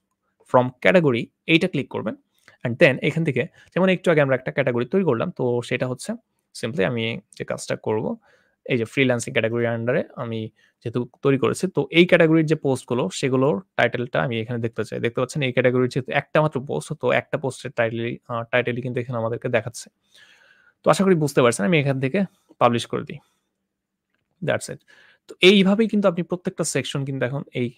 ফ্রম ক্যাটেগরি এইটা ক্লিক করবেন। অ্যান্ড দেন এখান থেকে যেমন একটু আগে আমরা একটা ক্যাটেগরি তৈরি করলাম। তো সেটা হচ্ছে সিম্পলি আমি যে কাজটা করব, এই যে ফ্রিল্যান্সিং ক্যাটেগরির আন্ডারে আমি যেহেতু তৈরি করেছি, তো এই ক্যাটেগরির যে পোস্ট গুলো সেগুলোর টাইটেলটা আমি এখানে দেখতে চাই। দেখতে পাচ্ছেন এই ক্যাটেগরির যেহেতু একটা মাত্র পোস্ট, তো একটা পোস্টের টাইটেলই কিন্তু এখানে আমাদেরকে দেখাচ্ছে। তো আশা করি বুঝতে পারছেন। আমি এখান থেকে পাবলিশ করে দিই। That's it. তো এইভাবেই কিন্তু আপনি প্রত্যেকটা সেকশন কিন্তু এখন এই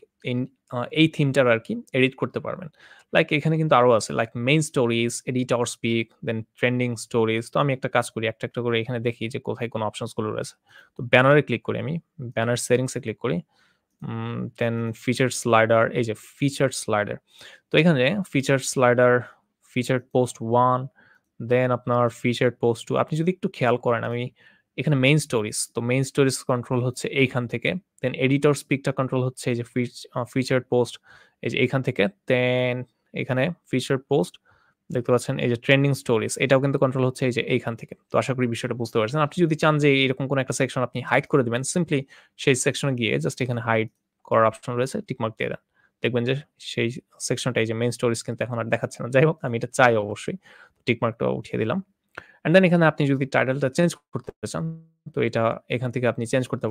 এই থিমটার আরকি এডিট করতে পারবেন। লাইক এখানে কিন্তু আরো আছে like main stories, editor's pick, then trending stories. তো আমি একটা কাজ করি, একটা করে এখানে দেখি যে কোথায় কোন অপশনস গুলো রয়েছে। তো ব্যানারে ক্লিক করি আমি। ব্যানার সেটিংস এ ক্লিক করি। দেন ফিচার স্লাইডার, এই যে ফিচার স্লাইডার। তো এখানে ফিচার স্লাইডার, ফিচারড পোস্ট 1, দেন আপনার ফিচারড পোস্ট 2। আপনি যদি একটু খেয়াল করেন আমি এখানে মেইন স্টোরিজ। তো মেইন স্টোরিজ কন্ট্রোল হচ্ছে এইখান থেকে। দেন এডিটর স্পিকটা কন্ট্রোল হচ্ছে এই যে ফিচারড পোস্ট এই যে এইখান থেকে। দেন এখানে ফিচারড পোস্ট দেখতে পাচ্ছেন এই যে ট্রেন্ডিং স্টোরিজ এটাও কিন্তু কন্ট্রোল হচ্ছে এই যে এইখান থেকে। তো আশা করি বিষয়টা বুঝতে পারছেন। আপনি যদি চান যে এরকম কোন একটা সেকশন আপনি হাইড করে দিবেন, সিম্পলি সেই সেকশনে গিয়ে জাস্ট এখানে হাইড করার অপশন রয়েছে, টিক মার্ক দিয়ে দেন। দেখবেন যে সেই সেকশনটা এই যে মেইন স্টোরিজ কিন্তু এখন আর দেখাচ্ছে না। যাই হোক আমি এটা চাই অবশ্যই। টিক মার্কটা উঠিয়ে দিলাম। অ্যান্ড দেন এখানে আপনি যদি টাইটেলটা চেঞ্জ করতে চান, তো এটা এখান থেকে আপনি চেঞ্জ করতে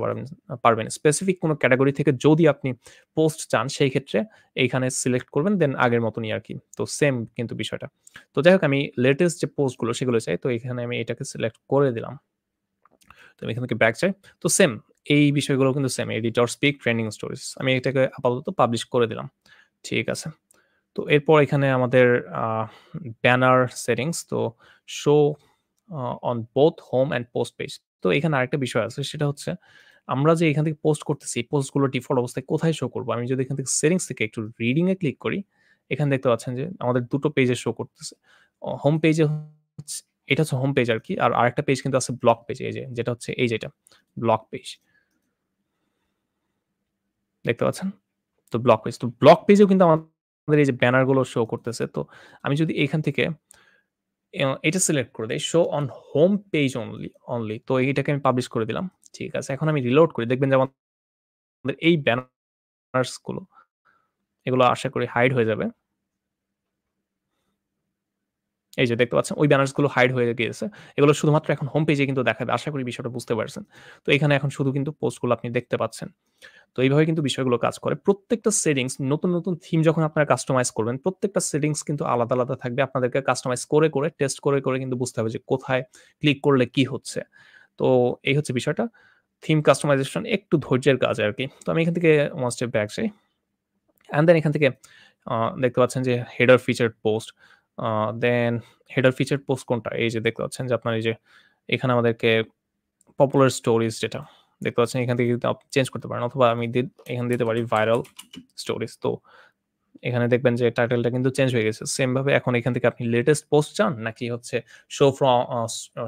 পারবেন। স্পেসিফিক কোনো ক্যাটেগরি থেকে যদি আপনি পোস্ট চান, সেই ক্ষেত্রে এইখানে সিলেক্ট করবেন, দেন আগের মতনই আরকি। তো সেম কিন্তু বিষয়টা। তো যাই হোক আমি লেটেস্ট যে পোস্ট গুলো সেগুলো চাই। তো এখানে আমি এটাকে সিলেক্ট করে দিলাম। তো আমি এখান থেকে ব্যাক যাই। তো সেম এই বিষয়গুলো কিন্তু same editor speak trending stories. আমি এটাকে আপাতত পাবলিশ করে দিলাম। ঠিক আছে। তো এরপর এখানে আমাদের আ ব্যানার সেটিংস তো show on both home and post page. তো এখানে আরেকটা বিষয় আছে সেটা হচ্ছে আমরা যে এখান থেকে পোস্ট করতেছি, এই পোস্টগুলো ডিফল্ট অবস্থায় কোথায় শো করব? আমি যদি এখান থেকে সেটিংস থেকে একটু রিডিং এ ক্লিক করি, এখানে দেখতে পাচ্ছেন যে আমাদের ২ টো পেজে শো করতেছে। হোম পেজে হচ্ছে এটা হচ্ছে হোম পেজ আরকি। আর আরেকটা পেজ কিন্তু আছে ব্লগ পেজ এই যে যেটা হচ্ছে এই যেটা ব্লগ পেজ। দেখতে পাচ্ছেন? তো ব্লগ পেজ। তো ব্লগ পেজেও কিন্তু আমাদের এই যে ব্যানার গুলো শো করতেছে। তো আমি যদি এখান থেকে এটা সিলেক্ট করে দেই, show on home page only. তো এইটাকে আমি পাবলিশ করে দিলাম। ঠিক আছে। এখন আমি রিলোড করি। দেখবেন যে আমাদের এই ব্যানার্স গুলো এগুলো আশা করি হাইড হয়ে যাবে। এই যে দেখতে পাচ্ছেন ওই ব্যানার্স গুলো হাইড হয়ে গিয়েছে। এগুলো শুধুমাত্র এখন হোম পেজে কিন্তু দেখাবে। আশা করি বিষয়টা বুঝতে পারছেন। তো এখানে এখন শুধু কিন্তু পোস্ট গুলো আপনি দেখতে পাচ্ছেন। তো এইভাবে কিন্তু বিষয়গুলো কাজ করে। প্রত্যেকটা সেটিংস নতুন থিম যখন আপনারা কাস্টমাইজ করবেন, প্রত্যেকটা সেটিংস কিন্তু আলাদা থাকবে। আপনাদেরকে কাস্টমাইজ করে টেস্ট করে কিন্তু বুঝতে হবে যে কোথায় ক্লিক করলে কি হচ্ছে। তো এই হচ্ছে বিষয়টা। থিম কাস্টমাইজেশন একটু ধৈর্যের কাজ আরকি। তো আমি এখান থেকে one step back যাই। অ্যান্ড দেন এখান থেকে আ দেখতে পাচ্ছেন যে হেডার ফিচারড পোস্ট। দেন হেডার ফিচারড পোস্ট কোনটা? এই যে দেখতে পাচ্ছেন যে আপনার এই যে এখানে আমাদেরকে পপুলার স্টোরিজ যেটা দেখতে পাচ্ছেন এখান থেকে কিন্তু চেঞ্জ করতে পারেন অথবা আমি এখানে দিতে পারি ভাইরাল স্টোরিজ। তো এখানে দেখবেন যে টাইটেলটা কিন্তু চেঞ্জ হয়ে গেছে। সেম ভাবে এখন এখান থেকে আপনি লেটেস্ট পোস্ট চান নাকি হচ্ছে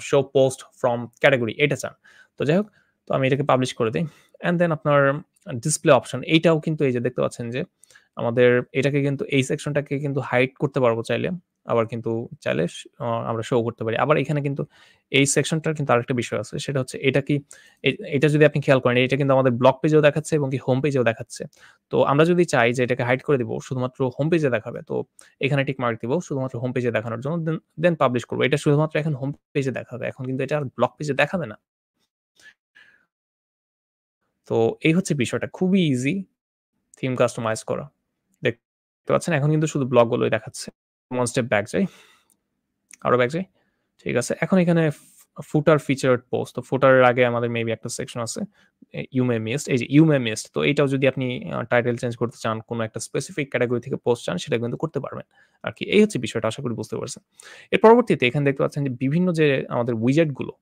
শো পোস্ট ফ্রম ক্যাটেগরি এটা চান। তো যাই হোক, তো আমি এটাকে পাবলিশ করে দেই। অ্যান্ড দেন আপনার ডিসপ্লে অপশন এইটাও কিন্তু এই যে দেখতে পাচ্ছেন যে আমাদের এটাকে কিন্তু এই সেকশনটাকে কিন্তু হাইড করতে পারবো চাইলে। আবার কিন্তু চাইলে আমরা শো করতে পারি। আবার এখানে কিন্তু এই সেকশনটার কিন্তু আরেকটা বিষয় আছে। সেটা হচ্ছে এটা কি এটা যদি আপনি খেয়াল করেন এটা কিন্তু আমাদের ব্লগ পেজেও দেখাচ্ছে এবং কি হোম পেজেও দেখাচ্ছে। তো আমরা যদি চাই যে এটাকে হাইড করে দিব, শুধুমাত্র হোম পেজে দেখাবে। তো এখানে টিক মার্ক দিব শুধুমাত্র হোম পেজে দেখানোর জন্য। দেন পাবলিশ করব। এটা শুধুমাত্র এখন হোম পেজে দেখাবে। এখন কিন্তু এটা আর ব্লগ পেজে দেখাবে না। তো এই হচ্ছে বিষয়টা। খুবই ইজি থিম কাস্টমাইজ করা। দেখতে পাচ্ছেন এখন কিন্তু শুধু ব্লগ গুলোই দেখাচ্ছে। one স্টেপ ব্যাক যাই। আরো ব্যাক যাই। ঠিক আছে। এখন এখানে ফুটার ফিচারড পোস্ট। তো ফুটারের আগে আমাদের মেবি একটা সেকশন আছে। You may missed. এই যে ইউ মে মিসড। তো এইটাও যদি আপনি টাইটেল চেঞ্জ করতে চান, কোন একটা স্পেসিফিক ক্যাটেগরি থেকে পোস্ট চান সেটা কিন্তু করতে পারবেন। আরকি এই হচ্ছে বিষয়টা আশা করি বুঝতে পারছেন। এর পরবর্তীতে এখানে দেখতে পাচ্ছেন যে বিভিন্ন যে আমাদের উইজেট গুলো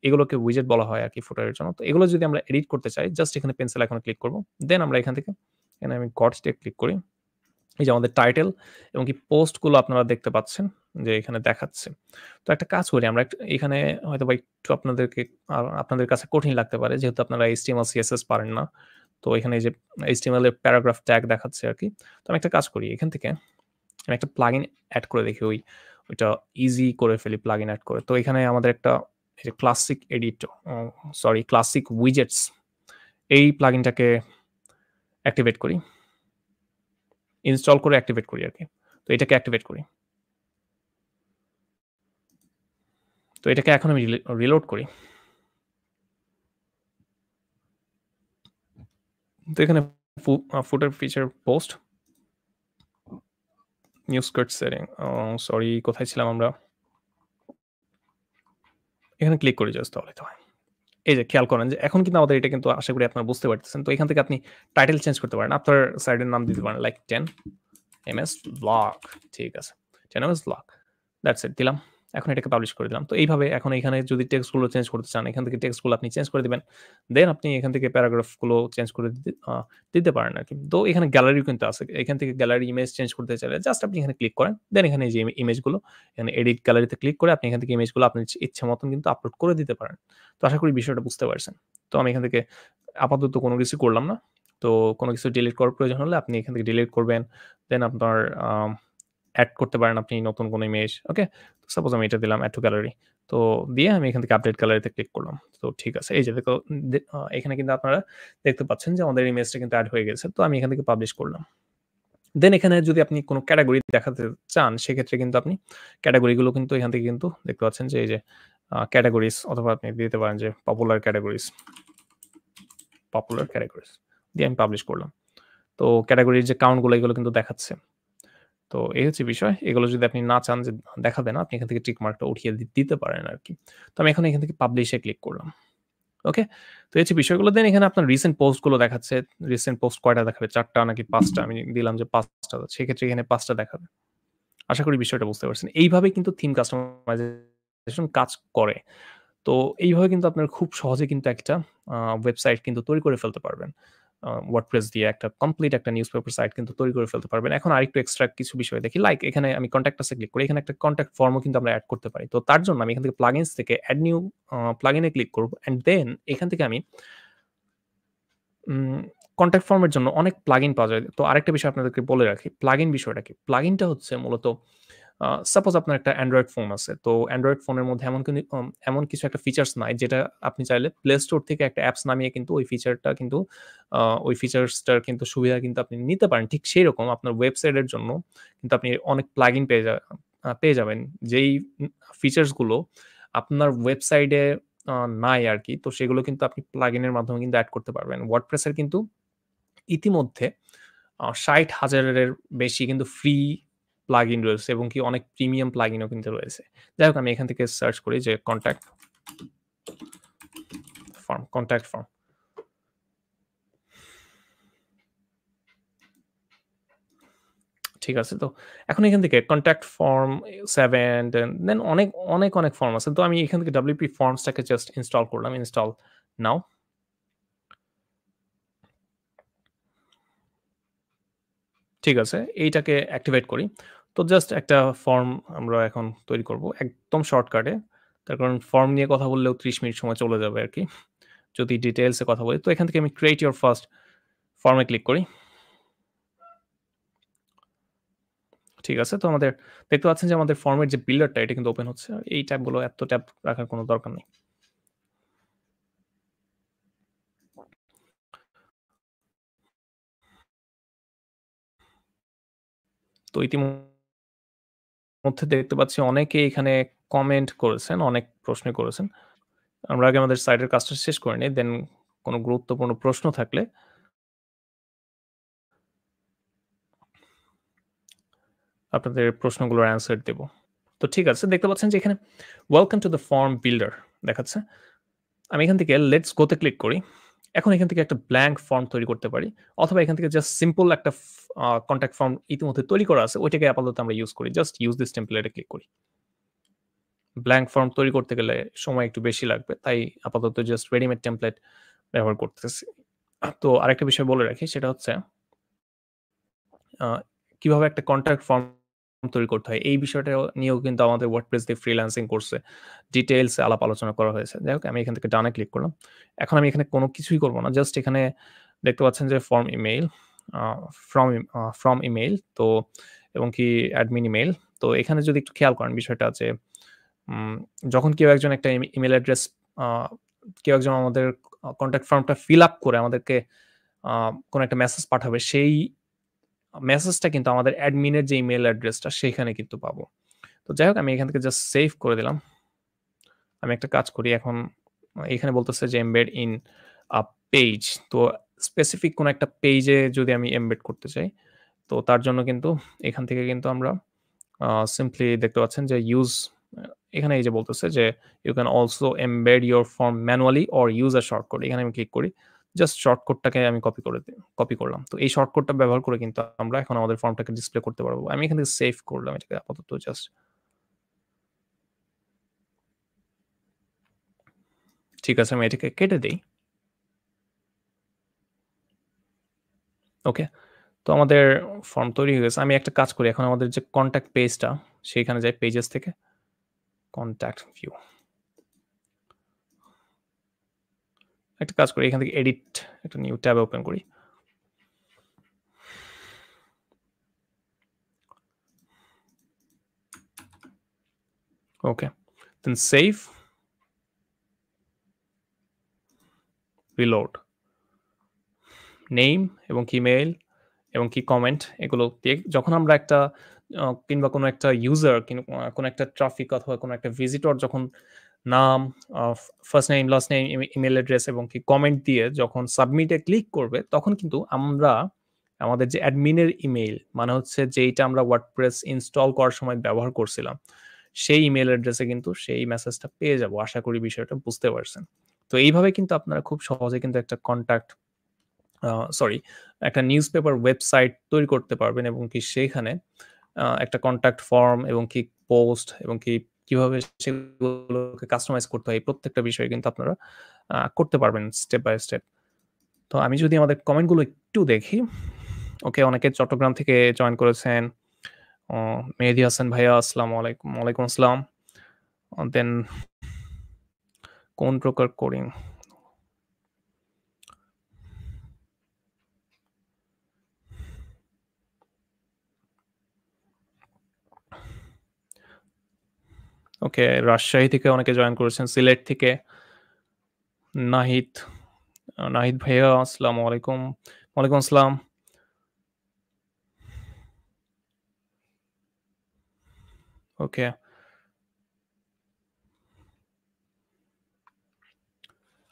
এগুলোকে উইজেট বলা হয় আরকি ফুটারের জন্য। তো এগুলো যদি আমরা এডিট করতে চাই জাস্ট এখানে পেন্সিল আইকনে ক্লিক করব। দেন আমরা এখান থেকে এখানে আমি গটস দিয়ে ক্লিক করি। এই যে আমাদের টাইটেল এবং কি পোস্ট গুলো আপনারা দেখতে পাচ্ছেন যে এখানে দেখাচ্ছে। তো একটা কাজ করি আমরা এখানে হয়তোবা একটু আপনাদের কাছে কঠিন লাগতে পারে যেহেতু আপনারা HTML, CSS পারেন না। তো এখানে এই যে HTML এর প্যারাগ্রাফ ট্যাগ দেখাচ্ছে আরকি। তো আমি একটা কাজ করি এখান থেকে আমি একটা প্লাগইন এড করে দেখি ওইটা ইজি করে ফেলি প্লাগইন এড করে। তো এখানে আমাদের একটা এই যে ক্লাসিক ক্লাসিক উইজেটস এই প্লাগইনটাকে অ্যাক্টিভেট করি। ইনস্টল করে অ্যাক্টিভেট করি আরকি। তো এটাকে অ্যাক্টিভেট করি। তো এটাকে এখন আমি রিলোড করি। তো এখানে ফুটার ফিচার পোস্ট, নিউ স্কিrt সেটিং। সরি কোথায় ছিলাম আমরা? এখানে ক্লিক করি জাস্ট তাহলে তো হয়। এই যে খেয়াল করেন যে এখন কিন্তু আমাদের এটা কিন্তু আশা করি আপনারা বুঝতে পারতেছেন। তো এখান থেকে আপনি টাইটেল চেঞ্জ করতে পারেন। আপনার সাইটের নাম দিতে পারেন লাইক 10 এমএস ব্লগ। ঠিক আছে। 10 এমএস ব্লগ। দ্যাটস ইট দিলাম। এখন এটাকে পাবলিশ করে দিলাম। তো এইভাবে এখন এখানে যদি টেক্সট গুলো চেঞ্জ করতে চান, এখান থেকে টেক্সট গুলো আপনি চেঞ্জ করে দিবেন। দেন আপনি এখান থেকে প্যারাগ্রাফ গুলো চেঞ্জ করে দিতে পারেন আরকি। তো এখানে গ্যালারিও কিন্তু আছে। এখান থেকে গ্যালারি ইমেজ চেঞ্জ করতে চাইলে জাস্ট আপনি এখানে ক্লিক করেন। দেন এখানে এই যে ইমেজ গুলো এখানে এডিট গ্যালারিতে ক্লিক করে আপনি এখান থেকে ইমেজ গুলো আপনার ইচ্ছা মতন কিন্তু আপলোড করে দিতে পারেন। তো আশা করি বিষয়টা বুঝতে পারছেন। তো আমি এখান থেকে আপাতত কোনো কিছু করলাম না। তো কোনো কিছু ডিলিট করার প্রয়োজন হলে আপনি এখান থেকে ডিলিট করবেন। দেন আপনার এড করতে পারেন আপনি নতুন কোনো ইমেজ। ওকে? সাপোজ আমি এটা দিলাম এড টু গ্যালারি। তো দিয়ে আমি এখান থেকে আপডেট গ্যালারিতে ক্লিক করলাম। তো ঠিক আছে। এই যে দেখো এখানে কিন্তু আপনারা দেখতে পাচ্ছেন যে আমাদের ইমেজটা কিন্তু এড হয়ে গেছে। তো আমি এখান থেকে পাবলিশ করলাম। দেন এখানে যদি আপনি কোনো ক্যাটেগরি দেখাতে চান সেক্ষেত্রে কিন্তু আপনি ক্যাটেগরি গুলো কিন্তু এখান থেকে কিন্তু দেখতে পাচ্ছেন যে এই যে ক্যাটেগরিজ অথবা আপনি দিতে পারেন যে পপুলার ক্যাটেগরিজ দিয়ে আমি পাবলিশ করলাম। তো ক্যাটেগরির যে কাউন্ট গুলো এগুলো কিন্তু দেখাচ্ছে। তো এই হচ্ছে বিষয়। এগুলো যদি আপনি না চান যে দেখাবে না, আপনি এখান থেকে টিক মার্কটা উঠিয়ে দিতে পারেন আরকি। তো আমি এখন এখান থেকে পাবলিশ এ ক্লিক করলাম। ওকে? তো এই হচ্ছে বিষয়গুলো। দেন এখানে আপনার রিসেন্ট পোস্ট গুলো দেখাচ্ছে। রিসেন্ট পোস্ট কয়টা দেখাবে? ৪ টা নাকি ৫ টা? আমি দিলাম যে ৫ টা। সেক্ষেত্রে এখানে ৫ টা দেখাবে। আশা করি বিষয়টা বুঝতে পারছেন। এইভাবে কিন্তু থিম কাস্টমাইজেশন কাজ করে। তো এইভাবে কিন্তু আপনার খুব সহজে কিন্তু একটা ওয়েবসাইট কিন্তু তৈরি করে ফেলতে পারবেন। WordPress দিয়ে একটা কমপ্লিট একটা নিউজপেপার সাইট কিন্তু তৈরি করে ফেলতে পারবেন। এখন আরেকটু এক্সট্রা কিছু বিষয় দেখি। লাইক এখানে আমি কনট্যাক্ট আস এ ক্লিক করি। এখানে একটা কনট্যাক্ট ফর্মও কিন্তু আমরা এড করতে পারি। তো তার জন্য আমি এখান থেকে প্লাগইনস থেকে এড নিউ প্লাগইন এ ক্লিক করব। অ্যান্ড দেন এখান থেকে আমি উম কনট্যাক্ট ফর্ম এর জন্য অনেক প্লাগইন পাওয়া যায়। তো আরেকটা বিষয় আপনাদেরকে বলে রাখি। প্লাগইন বিষয়টা কি? প্লাগইনটা হচ্ছে মূলত সাপোজ আপনার একটা অ্যান্ড্রয়েড ফোন আছে। তো অ্যান্ড্রয়েড ফোনের মধ্যে এমন কিছু একটা ফিচার্স নাই যেটা আপনি চাইলে প্লে স্টোর থেকে একটা অ্যাপস নামিয়ে কিন্তু ওই ফিচারটা কিন্তু ওই ফিচার্সটার কিন্তু সুবিধা কিন্তু আপনি নিতে পারেন। ঠিক সেইরকম আপনার ওয়েবসাইটের জন্য কিন্তু আপনি অনেক প্লাগইন পেয়ে যাবেন। যেই ফিচার্স গুলো আপনার ওয়েবসাইটে নাই আরকি। তো সেগুলো কিন্তু আপনি প্লাগইনের মাধ্যমে কিন্তু এড করতে পারবেন। WordPress এর কিন্তু ইতিমধ্যে ৬০,০০০ এর বেশি কিন্তু ফ্রি প্লাগইন রয়েছে এবং কি অনেক প্রিমিয়াম প্লাগইনও কিন্তু রয়েছে। যাই হোক আমি এখান থেকে সার্চ করি যে কনট্যাক্ট ফর্ম। ঠিক আছে? তো এখন এখান থেকে কনট্যাক্ট ফর্ম 7 দেন অনেক ফর্ম আছে। তো আমি এখান থেকে WP ফর্মস টাকে জাস্ট ইনস্টল করলাম। ইনস্টল নাও। ঠিক আছে। এইটাকে অ্যাক্টিভেট করি। তো জাস্ট একটা ফর্ম আমরা এখন তৈরি করব। একদম শর্টকাটে। তার কারণ ফর্ম নিয়ে কথা বললেও ৩০ মিনিট সময় চলে যাবে আরকি। যদি ডিটেইলস এ কথা বলি। তো এখান থেকে আমি create your first form A click করি। ঠিক আছে? তো আমাদের দেখতে পাচ্ছেন যে আমাদের ফর্মের যে বিল্ডারটা এটা কিন্তু ওপেন হচ্ছে। এই ট্যাবগুলো এত ট্যাব রাখার কোনো দরকার নেই। তো ইতিমধ্যে দেখতে পাচ্ছি অনেকেই এখানে কমেন্ট করেছেন, অনেক প্রশ্ন করেছেন। আমরা আগে আমাদের সাইটের কাজটা শেষ করে নেই। দেন কোনো গুরুত্বপূর্ণ প্রশ্ন থাকলে আপনাদের প্রশ্নগুলোর অ্যান্সার দেব। তো ঠিক আছে। দেখতে পাচ্ছেন যে এখানে welcome to the form builder দেখাচ্ছে। আমি এখান থেকে লেটস গো তে ক্লিক করি। এখন এখান থেকে একটা ব্ল্যাংক ফর্ম তৈরি করতে পারি। অথবা এখান থেকে জাস্ট সিম্পল একটা কনট্যাক্ট ফর্ম ইতিমধ্যে তৈরি করা আছে। ওইটাকে আপাতত আমরা ইউজ করি। Just use this template A click করি। ব্ল্যাংক ফর্ম তৈরি করতে গেলে সময় একটু বেশি লাগবে। তাই আপাতত জাস্ট রেডিমেড টেমপ্লেট ব্যবহার করতেছি। তো আরেকটা বিষয় বলে রাখি সেটা হচ্ছে আ কিভাবে একটা কনট্যাক্ট ফর্ম তৈরি করতে হয়। এই বিষয়টা নিয়েও কিন্তু আমাদের WordPress দিয়ে ফ্রিল্যান্সিং কোর্সে ডিটেইলস এ আলাপ আলোচনা করা হয়েছে। যাই হোক আমি এখান থেকে ডানে ক্লিক করলাম। এখন আমি এখানে কোনো কিছুই করব না। জাস্ট এখানে দেখতে পাচ্ছেন যে form email uh from email তো এবং কি অ্যাডমিন ইমেইল। তো এখানে যদি একটু খেয়াল করেন বিষয়টা যে উম যখন কেউ একজন একটা ইমেইল অ্যাড্রেস আ কেউ একজন আমাদের কনট্যাক্ট ফর্মটা ফিল আপ করে আমাদেরকে আ কোনো একটা মেসেজ পাঠাবে সেই মেসেজটা কিন্তু আমাদের অ্যাডমিনের যে ইমেইল অ্যাড্রেসটা সেখানে কিন্তু পাবো। তো যাই হোক আমি এখান থেকে জাস্ট সেভ করে দিলাম। আমি একটা কাজ করি এখন এখানে বলতেছে যে এমবেড ইন আ পেজ। তো স্পেসিফিক কোনো একটা পেজে যদি আমি এমবেড করতে চাই, তো তার জন্য কিন্তু এখান থেকে কিন্তু আমরা সিম্পলি দেখতে পাচ্ছেন যে আ এখানে এই যে বলতেছে যে you can also embed your form manually or use a shortcut. এখানে আমি ক্লিক করি। জাস্ট শর্টকাটটাকে আমি কপি করলাম। তো এই শর্টকাটটা ব্যবহার করে কিন্তু আমরা এখন আমাদের ফর্মটাকে ডিসপ্লে করতে পারবো। আমি এখান থেকে সেভ করলাম এটাকে আপাতত জাস্ট। ঠিক আছে আমি এটাকে কেটে দেই। ওকে। তো আমাদের ফর্ম তৈরি হয়ে গেছে। আমি একটা কাজ করি এখন আমাদের যে কনট্যাক্ট পেজটা সেইখানে যাই পেজেস থেকে কনট্যাক্ট ভিউ। একটা কাজ করি এখান থেকে এডিট একটা নিউ ট্যাব ওপেন করি। ওকে। দেন সেভ, রিলোড। নেম এবং কি মেইল এবং কি কমেন্ট এগুলো দিয়ে যখন আমরা একটা কিংবা কোনো একটা ইউজার কোনো একটা ট্রাফিক অথবা কোনো একটা ভিজিটর যখন নাম, আ first name, last name, email address এবং কি কমেন্ট দিয়ে যখন সাবমিট এ ক্লিক করবে, তখন কিন্তু আমরা আমাদের যে অ্যাডমিনের ইমেইল মানে হচ্ছে যেইটা আমরা WordPress ইনস্টল করার সময় ব্যবহার করছিলাম, সেই ইমেইল অ্যাড্রেসে কিন্তু সেই মেসেজটা পেয়ে যাবো। আশা করি বিষয়টা বুঝতে পারছেন। তো এইভাবে কিন্তু আপনারা খুব সহজে কিন্তু একটা কনট্যাক্ট সরি একটা নিউজপেপার ওয়েবসাইট তৈরি করতে পারবেন এবং কি সেইখানে একটা কনট্যাক্ট ফর্ম এবং কি পোস্ট এবং কি কিভাবে সেগুলোকে কাস্টমাইজ করতে হয় এই প্রত্যেকটা বিষয় কিন্তু আপনারা করতে পারবেন স্টেপ বাই স্টেপ। তো আমি যদি আমাদের কমেন্টগুলো একটু দেখি, ওকে অনেকে চট্টগ্রাম থেকে জয়েন করেছেন। অ মেহেদী হাসান ভাইয়া আসসালামু আলাইকুম। ওয়ালাইকুম আসসালাম। দেন কোন প্রকার কোডিং? ওকে রাজশাহী থেকে অনেকে জয়েন করেছেন। সিলেট থেকে নাহিদ, নাহিদ ভাইয়া আসসালামু আলাইকুম। ওয়ালাইকুম আসসালাম। ওকে।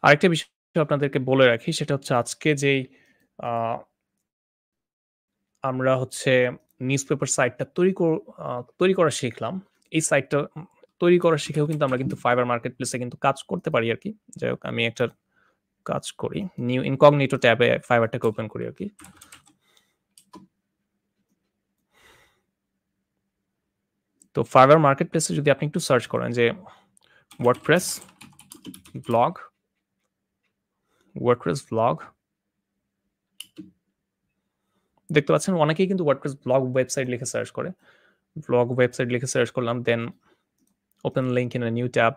আরেকটা বিষয় আপনাদেরকে বলে রাখি সেটা হচ্ছে আজকে যেই আ আমরা হচ্ছে নিউজপেপার সাইটটা তৈরি করা শিখলাম। এই সাইটটা তৈরি করা শিখেও কিন্তু আমরা কিন্তু ফাইবার মার্কেটপ্লেস এ কিন্তু কাজ করতে পারি আরকি। যাই হোক আমি একটা কাজ করি। নিউ ইনকগনিটো ট্যাবে ফাইবারটাকে ওপেন করি আরকি। তো ফাইবার মার্কেটপ্লেস এ যদি আপনি একটু সার্চ করেন যে ওয়ার্ডপ্রেস ব্লগ, ওয়ার্ডপ্রেস ব্লগ দেখতে পাচ্ছেন অনেকেই কিন্তু ওয়ার্ডপ্রেস ব্লগ ওয়েবসাইট লিখে সার্চ করে। ব্লগ ওয়েবসাইট লিখে সার্চ করলাম then open link in a new tab.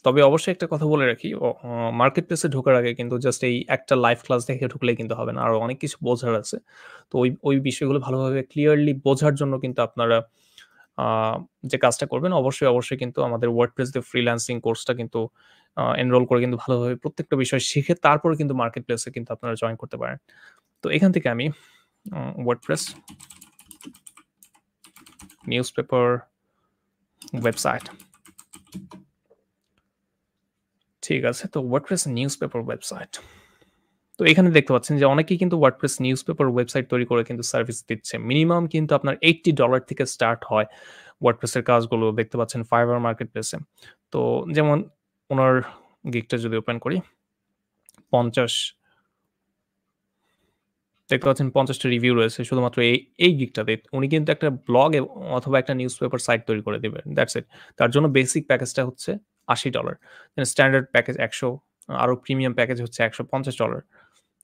তবে অবশ্যই একটা কথা বলে রাখি মার্কেট প্লেসে ঢোকার আগে কিন্তু জাস্ট এই একটা লাইভ ক্লাস দেখে ঢুকলেই কিন্তু হবে না। আরো অনেক কিছু বোঝার আছে। তো ওই বিষয়গুলো ভালোভাবে ক্লিয়ারলি বোঝার জন্য কিন্তু আপনারা আ যে কাজটা করবেন অবশ্যই কিন্তু আমাদের ওয়ার্ডপ্রেস দিয়ে ফ্রিল্যান্সিং কোর্সটা কিন্তু এনরোল করে কিন্তু ভালোভাবে প্রত্যেকটা বিষয় শিখে তারপরে কিন্তু মার্কেট প্লেসে কিন্তু আপনারা জয়েন করতে পারেন। তো এখান থেকে আমি ওয়ার্ডপ্রেস নিউজপেপার ওয়েবসাইট ঠিক আছে। তো ওয়ার্ডপ্রেস নিউজপেপার ওয়েবসাইট। তো এখানে দেখতে পাচ্ছেন যে অনেকেই কিন্তু ওয়ার্ডপ্রেস নিউজপেপার ওয়েবসাইট তৈরি করে কিন্তু সার্ভিস দিচ্ছে। মিনিমাম কিন্তু আপনার $80 থেকে স্টার্ট হয় ওয়ার্ডপ্রেস এর কাজগুলো দেখতে পাচ্ছেন ফাইবার মার্কেটপ্লেসে। তো যেমন উনার গিগটা যদি ওপেন করি ৫০ দেখতে পাচ্ছেন ৫০ টা রিভিউ রয়েছে শুধুমাত্র এই গিগটাতে। উনি কিন্তু একটা ব্লগ অথবা একটা নিউজপেপার সাইট তৈরি করে দিবেন। That's it. তার জন্য বেসিক প্যাকেজটা হচ্ছে $৮০ দেন স্ট্যান্ডার্ড প্যাকেজ ১০০ আরো প্রিমিয়াম প্যাকেজ হচ্ছে $১৫০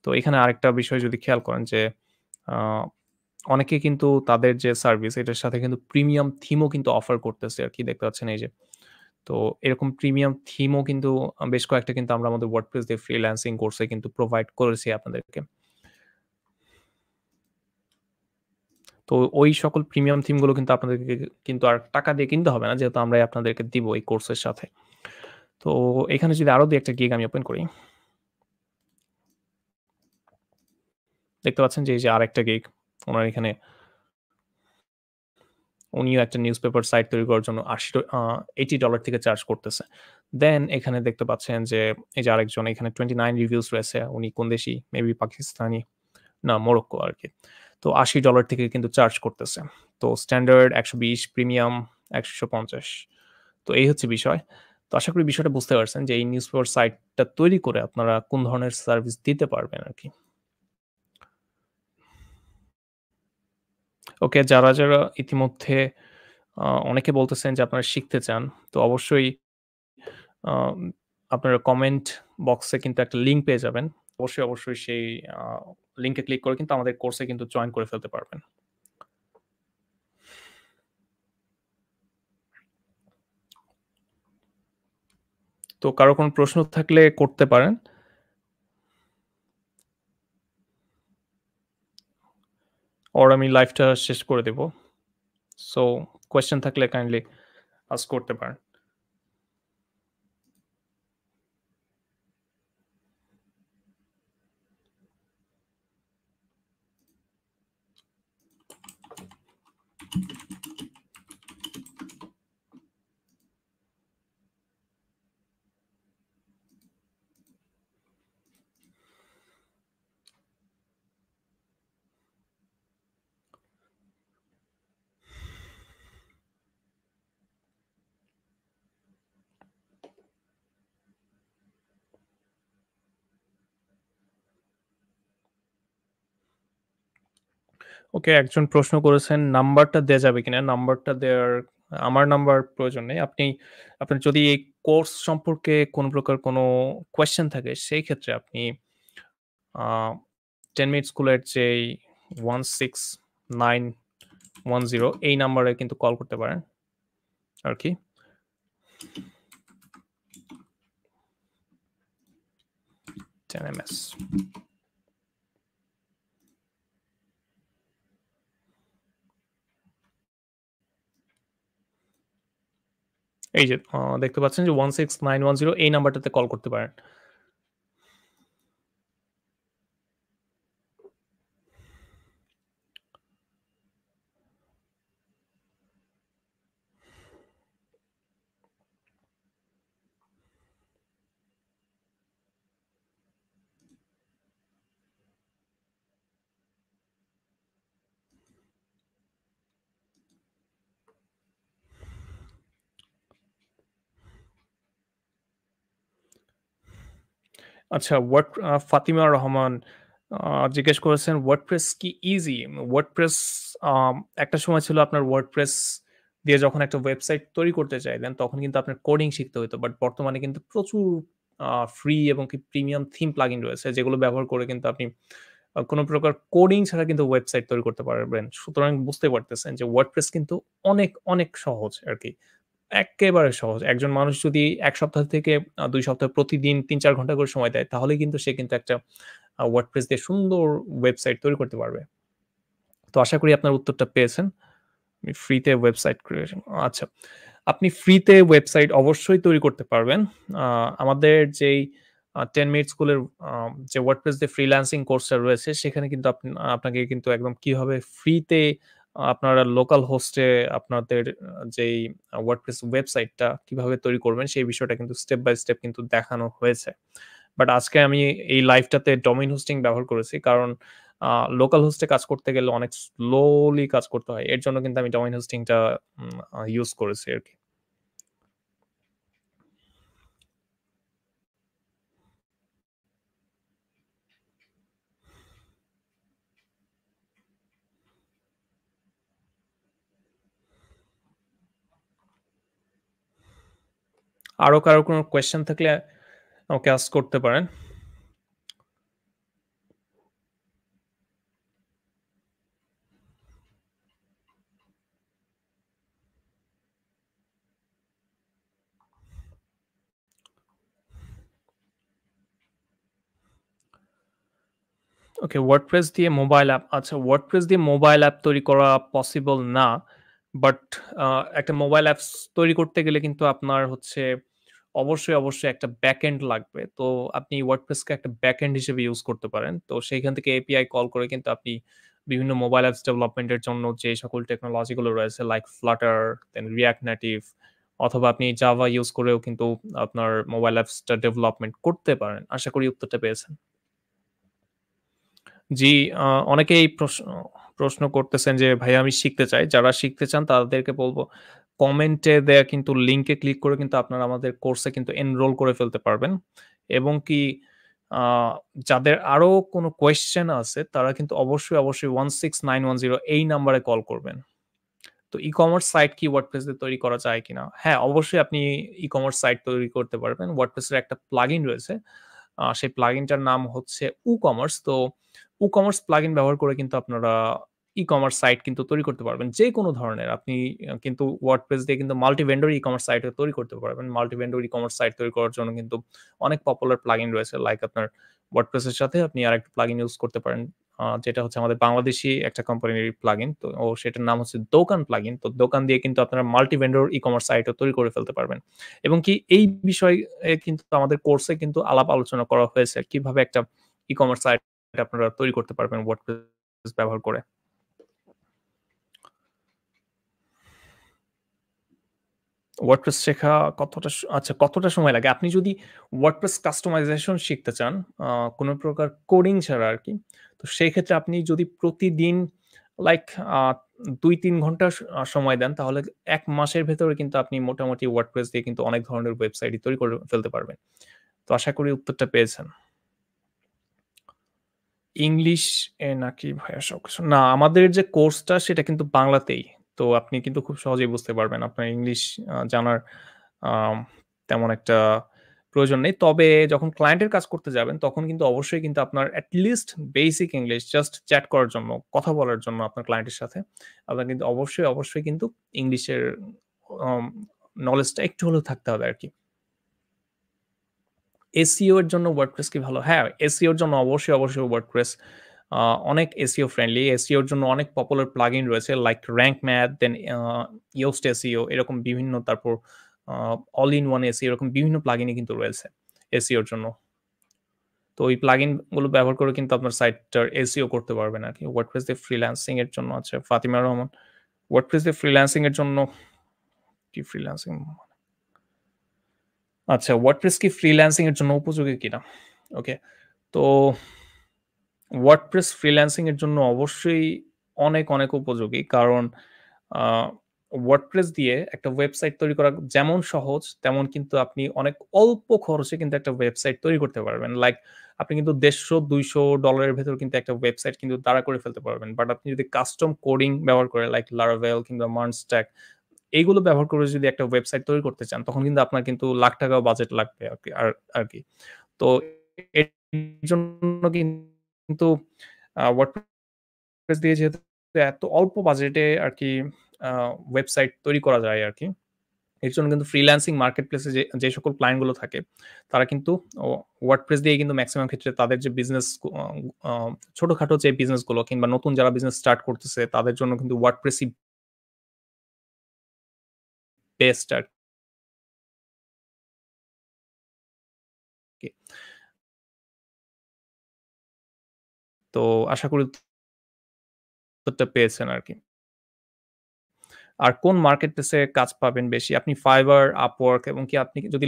তো এখানে আরেকটা বিষয় যদি খেয়াল করেন যে আ অনেকে কিন্তু তাদের যে সার্ভিস এটার সাথে কিন্তু প্রিমিয়াম থিমও কিন্তু অফার করতেছে আরকি দেখতে পাচ্ছেন এই যে। তো এরকম প্রিমিয়াম থিমও কিন্তু বেশ কয়েকটা কিন্তু আমরা আমাদের ওয়ার্ডপ্রেস দিয়ে ফ্রিল্যান্সিং কোর্সে কিন্তু প্রোভাইড করেছি আপনাদেরকে। তো ওই সকল প্রিমিয়াম থিম গুলো কিন্তু আপনাদেরকে কিন্তু আর টাকা দিয়ে কিনতে হবে না। যেহেতু আমরাই আপনাদেরকে দিব এই কোর্সের সাথে। তো এখানে যদি আরো ২-১ টা গিগ আমি ওপেন করি, দেখতে পাচ্ছেন যে এই যে আরেকটা গিগ উনার এখানে উনিও একটা নিউজপেপার সাইট তৈরি করার জন্য $80 থেকে চার্জ করতেছে। দেন এখানে দেখতে পাচ্ছেন যে এই যে আরেকজন এখানে 29 রিভিউস রয়েছে। উনি কোন দেশি? মেবি পাকিস্তানি। না মরক্কো আরকি। তো $৮০ থেকে কিন্তু চার্জ করতেছে। তো স্ট্যান্ডার্ড ১২০, প্রিমিয়াম ১৫০। তো এই হচ্ছে বিষয়। তো আশা করি বিষয়টা বুঝতে পারছেন যে এই নিউজপেপার সাইটটা তৈরি করে আপনারা কোন ধরনের সার্ভিস দিতে পারবেন আরকি। ওকে যারা ইতিমধ্যে অনেকে বলতেছেন যে আপনারা শিখতে চান। তো অবশ্যই আম আপনারা কমেন্ট বক্সে কিন্তু একটা লিঙ্ক পেয়ে যাবেন। অবশ্যই সেই আ লিঙ্কে ক্লিক করে কিন্তু আমাদের কোর্সে কিন্তু জয়েন করে ফেলতে পারবেন। তো কারো কোনো প্রশ্ন থাকলে করতে পারেন। অর আমি লাইভটা শেষ করে দেব। সো কোয়েশ্চেন থাকলে কাইন্ডলি আস্ক করতে পারেন। ওকে, একজন প্রশ্ন করেছেন নাম্বারটা দেয়া যাবে কিনা? নাম্বারটা দেওয়ার আমার নাম্বার প্রয়োজন নেই। আপনার যদি এই কোর্স সম্পর্কে কোন প্রকার কোনো কোয়েশ্চেন থাকে সেই ক্ষেত্রে আপনি আ 10 মিনিট স্কুলের যেই 16910 এই নাম্বারে কিন্তু কল করতে পারেন আরকি। 10 এমএস। এই যে দেখতে পাচ্ছেন যে 16910 এই নাম্বারটাতে কল করতে পারেন। আচ্ছা, ফাতিমা রহমান জিজ্ঞেস করেছেন WordPress কি ইজি? WordPress আম একটা সময় ছিল আপনার WordPress দিয়ে যখন একটা ওয়েবসাইট তৈরি করতে চাইলেন, তখন কিন্তু আপনার কোডিং শিখতে হইতো। বাট বর্তমানে কিন্তু প্রচুর ফ্রি এবং কি প্রিমিয়াম থিম প্লাগইন রয়েছে, যেগুলো ব্যবহার করে কিন্তু আপনি কোন প্রকার কোডিং ছাড়া কিন্তু ওয়েবসাইট তৈরি করতে পারবেন। সুতরাং বুঝতে পারতেছেন যে WordPress কিন্তু অনেক, অনেক সহজ আরকি। এক্কেবারে সহজ। একজন মানুষ যদি ১ সপ্তাহ থেকে ২ সপ্তাহ প্রতিদিন ৩-৪ ঘন্টা করে সময় দেয়, তাহলেই কিন্তু সে কিন্তু একটা WordPress দিয়ে সুন্দর ওয়েবসাইট তৈরি করতে পারবে। তো আশা করি আপনার উত্তরটা পেয়েছেন। ফ্রিতে ওয়েবসাইট ক্রিয়েশন আচ্ছা। আপনি ফ্রিতে ওয়েবসাইট অবশ্যই তৈরি করতে পারবেন। আ আমাদের যেই 10 মিনিট স্কুলের যে WordPress দিয়ে ফ্রিল্যান্সিং কোর্সটা রয়েছে, সেখানে কিন্তু আপনাকে কিন্তু একদম কিভাবে ফ্রিতে আপনারা লোকাল হোস্টে আপনাদের যেই WordPress ওয়েবসাইটটা কিভাবে তৈরি করবেন, সেই বিষয়টা কিন্তু স্টেপ বাই স্টেপ কিন্তু দেখানো হয়েছে। বাট আজকে আমি এই লাইভটাতে ডোমেইন হোস্টিং ব্যবহার করেছি। কারণ আ লোকাল হোস্টে কাজ করতে গেলে অনেক স্লোলি কাজ করতে হয়। এর জন্য কিন্তু আমি ডোমেইন হোস্টিংটা ইউজ করেছি আরকি। আরো কারো কোনো কোয়েশ্চেন থাকলে আমাকে আস্ক করতে পারেন। ওকে, WordPress দিয়ে মোবাইল অ্যাপ। আচ্ছা, WordPress দিয়ে মোবাইল অ্যাপ তৈরি করা পসিবল না। বাট আ একটা মোবাইল অ্যাপস তৈরি করতে গেলে কিন্তু আপনার হচ্ছে অবশ্যই একটা ব্যাকএন্ড লাগবে। তো আপনি WordPress কে একটা ব্যাকএন্ড হিসেবে ইউজ করতে পারেন। তো সেইখান থেকে এপিআই কল করে কিন্তু আপনি বিভিন্ন মোবাইল অ্যাপস ডেভেলপমেন্ট এর জন্য যে সকল টেকনোলজি গুলো রয়েছে লাইক Flutter, দেন React Native অথবা আপনি Java ইউজ করেও কিন্তু আপনার মোবাইল অ্যাপসটা ডেভেলপমেন্ট করতে পারেন। আশা করি উত্তরটা পেয়েছেন। জি, অনেকেই প্রশ্ন করতেছেন যে, "ভাইয়া আমি শিখতে চাই।" যারা শিখতে চান তাদেরকে বলব, কমেন্টে দেয়া কিন্তু লিংকে ক্লিক করে কিন্তু আপনারা আমাদের কোর্সে কিন্তু এনরোল করে ফেলতে পারবেন। এবং কি আ যাদের আরো কোনো কোয়েশ্চেন আছে তারা কিন্তু অবশ্যই 16910 এই নাম্বারে কল করবেন। তো ই-কমার্স সাইট কি WordPress দিয়ে তৈরি করা যায় কিনা? হ্যাঁ, অবশ্যই আপনি ই-কমার্স সাইট তৈরি করতে পারবেন। WordPress এর একটা প্লাগইন রয়েছে। সেই প্লাগইনটার নাম হচ্ছে WooCommerce। তো WooCommerce প্লাগইন ব্যবহার করে কিন্তু আপনারা ই-কমার্স সাইট কিন্তু তৈরি করতে পারবেন। যেকোনো ধরনের আপনি কিন্তু WordPress দিয়ে কিন্তু মাল্টি ভেন্ডর ই-কমার্স সাইটও তৈরি করতে পারবেন। মাল্টি ভেন্ডর ই-কমার্স সাইট তৈরি করার জন্য কিন্তু অনেক পপুলার প্লাগইন রয়েছে। লাইক আপনার WordPress এর সাথে আপনি আরেকটা প্লাগইন ইউজ করতে পারেন। যেটা হচ্ছে আমাদের বাংলাদেশী একটা কোম্পানির প্লাগইন। তো সেটার নাম হচ্ছে দোকান প্লাগইন। তো দোকান দিয়ে কিন্তু আপনারা মাল্টি ভেন্ডর ই-কমার্স সাইটও তৈরি করে ফেলতে পারবেন। এবং কি এই বিষয়ে কিন্তু আমাদের কোর্সে কিন্তু আলাপ আলোচনা করা হয়েছে। কিভাবে একটা ই-কমার্স সাইট আপনারা তৈরি করতে পারবেন WordPress ব্যবহার করে। WordPress শেখা কতটা সময় লাগে? আপনি যদি WordPress কাস্টমাইজেশন শিখতে চান, আ কোন প্রকার কোডিং ছাড়া আরকি। তো সেই ক্ষেত্রে আপনি যদি প্রতিদিন লাইক আ ২-৩ ঘন্টা সময় দেন তাহলে ১ মাসের ভেতরে কিন্তু আপনি মোটামুটি WordPress দিয়ে কিন্তু অনেক ধরনের ওয়েবসাইটই তৈরি করে ফেলতে পারবেন। তো আশা করি উত্তরটা পেয়েছেন। ইংলিশ নাকি ভাইয়া সবকিছু? না, আমাদের যে কোর্সটা সেটা কিন্তু বাংলাতেই। তো আপনি কিন্তু খুব সহজেই বুঝতে পারবেন। আপনার ইংলিশ জানার আম তেমন একটা প্রয়োজন নেই। তবে যখন ক্লায়েন্টের কাজ করতে যাবেন তখন কিন্তু অবশ্যই কিন্তু আপনার at least basic English just chat করার জন্য, কথা বলার জন্য আপনার ক্লায়েন্টের সাথে আপনার কিন্তু অবশ্যই কিন্তু ইংলিশের আম নলেজটা একটু হলেও থাকতে হবে আরকি। SEO এর জন্য WordPress কি ভালো? হ্যাঁ, SEO এর জন্য অবশ্যই WordPress আ অনেক SEO ফ্রেন্ডলি। SEO এর জন্য অনেক পপুলার প্লাগইন রয়েছে লাইক Rank Math, দেন Yoast SEO এরকম বিভিন্ন তারপর আ All in One SEO এরকম বিভিন্ন প্লাগইনই কিন্তু রয়েছে SEO এর জন্য। তো ওই প্লাগইন গুলো ব্যবহার করে কিন্তু আপনার সাইটটার SEO করতে পারবেন আরকি। WordPress দিয়ে ফ্রিল্যান্সিং এর জন্য আছে ফাতিমা রহমান। WordPress দিয়ে ফ্রিল্যান্সিং এর জন্য কি ফ্রিল্যান্সিং? আচ্ছা, WordPress কি ফ্রিল্যান্সিং এর জন্য উপযোগী কিনা? ওকে। তো WordPress ফ্রিল্যান্সিং এর জন্য অবশ্যই অনেক উপযোগী। কারণ আ WordPress দিয়ে একটা ওয়েবসাইট তৈরি করা যেমন সহজ, তেমন কিন্তু আপনি অনেক অল্প খরচে কিন্তু একটা ওয়েবসাইট তৈরি করতে পারবেন। লাইক আপনি কিন্তু $১৫০-২০০ এর ভেতর কিন্তু একটা ওয়েবসাইট কিন্তু দাঁড়া করে ফেলতে পারবেন। বাট আপনি যদি কাস্টম কোডিং ব্যবহার করে লাইক Laravel কিংবা Merge এইগুলো ব্যবহার করে যদি একটা ওয়েবসাইট তৈরি করতে চান, তখন কিন্তু আপনার কিন্তু লাখ টাকাও বাজেট লাগবে আরকি। তো এর জন্য কিন্তু WordPress দিয়ে যেহেতু এত অল্প বাজেটে আরকি আ ওয়েবসাইট তৈরি করা যায় আরকি। এর জন্য কিন্তু ফ্রিল্যান্সিং মার্কেট প্লেসে যে সকল ক্লায়েন্ট গুলো থাকে, তারা কিন্তু ও WordPress দিয়েই কিন্তু মেক্সিমাম ক্ষেত্রে তাদের যে বিজনেস আ আ ছোটখাটো যে বিজনেস গুলো কিংবা নতুন যারা বিজনেস স্টার্ট করতেছে, তাদের জন্য কিন্তু WordPress-ই বেস্ট আরকি। তো আশা করি উত্তরটা পেয়েছেন আরকি। আর কোন মার্কেট প্লেসে কাজ পাবেন বেশি? আপনি Fiverr, Upwork এবং কি আপনি যদি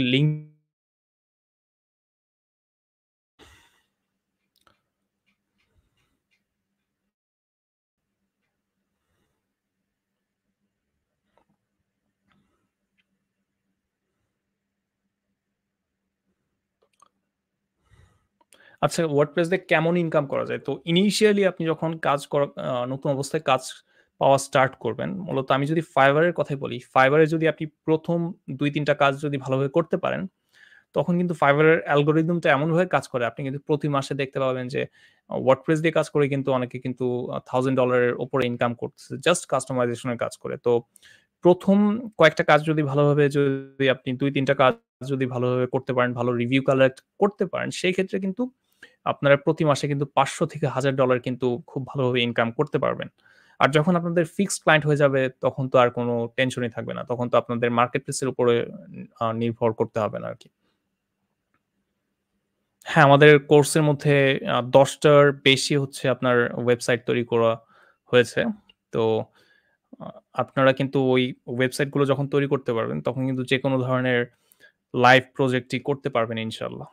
আচ্ছা, WordPress দিয়ে কেমন ইনকাম করা যায়? তো ইনিশিয়ালি আপনি যখন কাজ করা নতুন অবস্থায় কাজ পাওয়া স্টার্ট করবেন, মূলত আমি যদি Fiverr এর কথাই বলি, Fiverr এ যদি আপনি ১ম ২-৩ টা কাজ যদি ভালোভাবে করতে পারেন, তখন কিন্তু Fiverr এর অ্যালগরিদমটা এমনভাবে কাজ করে, আপনি কিন্তু প্রতি মাসে দেখতে পাবেন যে WordPress দিয়ে কাজ করে কিন্তু অনেকে কিন্তু $1000 এর উপরে ইনকাম করতেছে জাস্ট কাস্টমাইজেশন এর কাজ করে। তো ১ম কয়েকটা কাজ যদি আপনি ২-৩ টা কাজ যদি ভালোভাবে করতে পারেন, ভালো রিভিউ কালেক্ট করতে পারেন, সেই ক্ষেত্রে কিন্তু আপনারা প্রতি মাসে কিন্তু $৫০০-$১,০০০ কিন্তু খুব ভালোভাবে ইনকাম করতে পারবেন। আর যখন আপনাদের ফিক্সড ক্লায়েন্ট হয়ে যাবে, তখন তো আর কোনো টেনশনই থাকবে না। তখন তো আপনাদের মার্কেট প্লেস এর উপরে নির্ভর করতে হবে না আরকি। হ্যাঁ, আমাদের কোর্সের মধ্যে ১০ টার বেশি হচ্ছে আপনার ওয়েবসাইট তৈরি করা হয়েছে। তো আ আপনারা কিন্তু ওই ওয়েবসাইট গুলো যখন তৈরি করতে পারবেন, তখন কিন্তু যেকোনো ধরনের লাইভ প্রজেক্টই করতে পারবেন ইনশাআল্লাহ।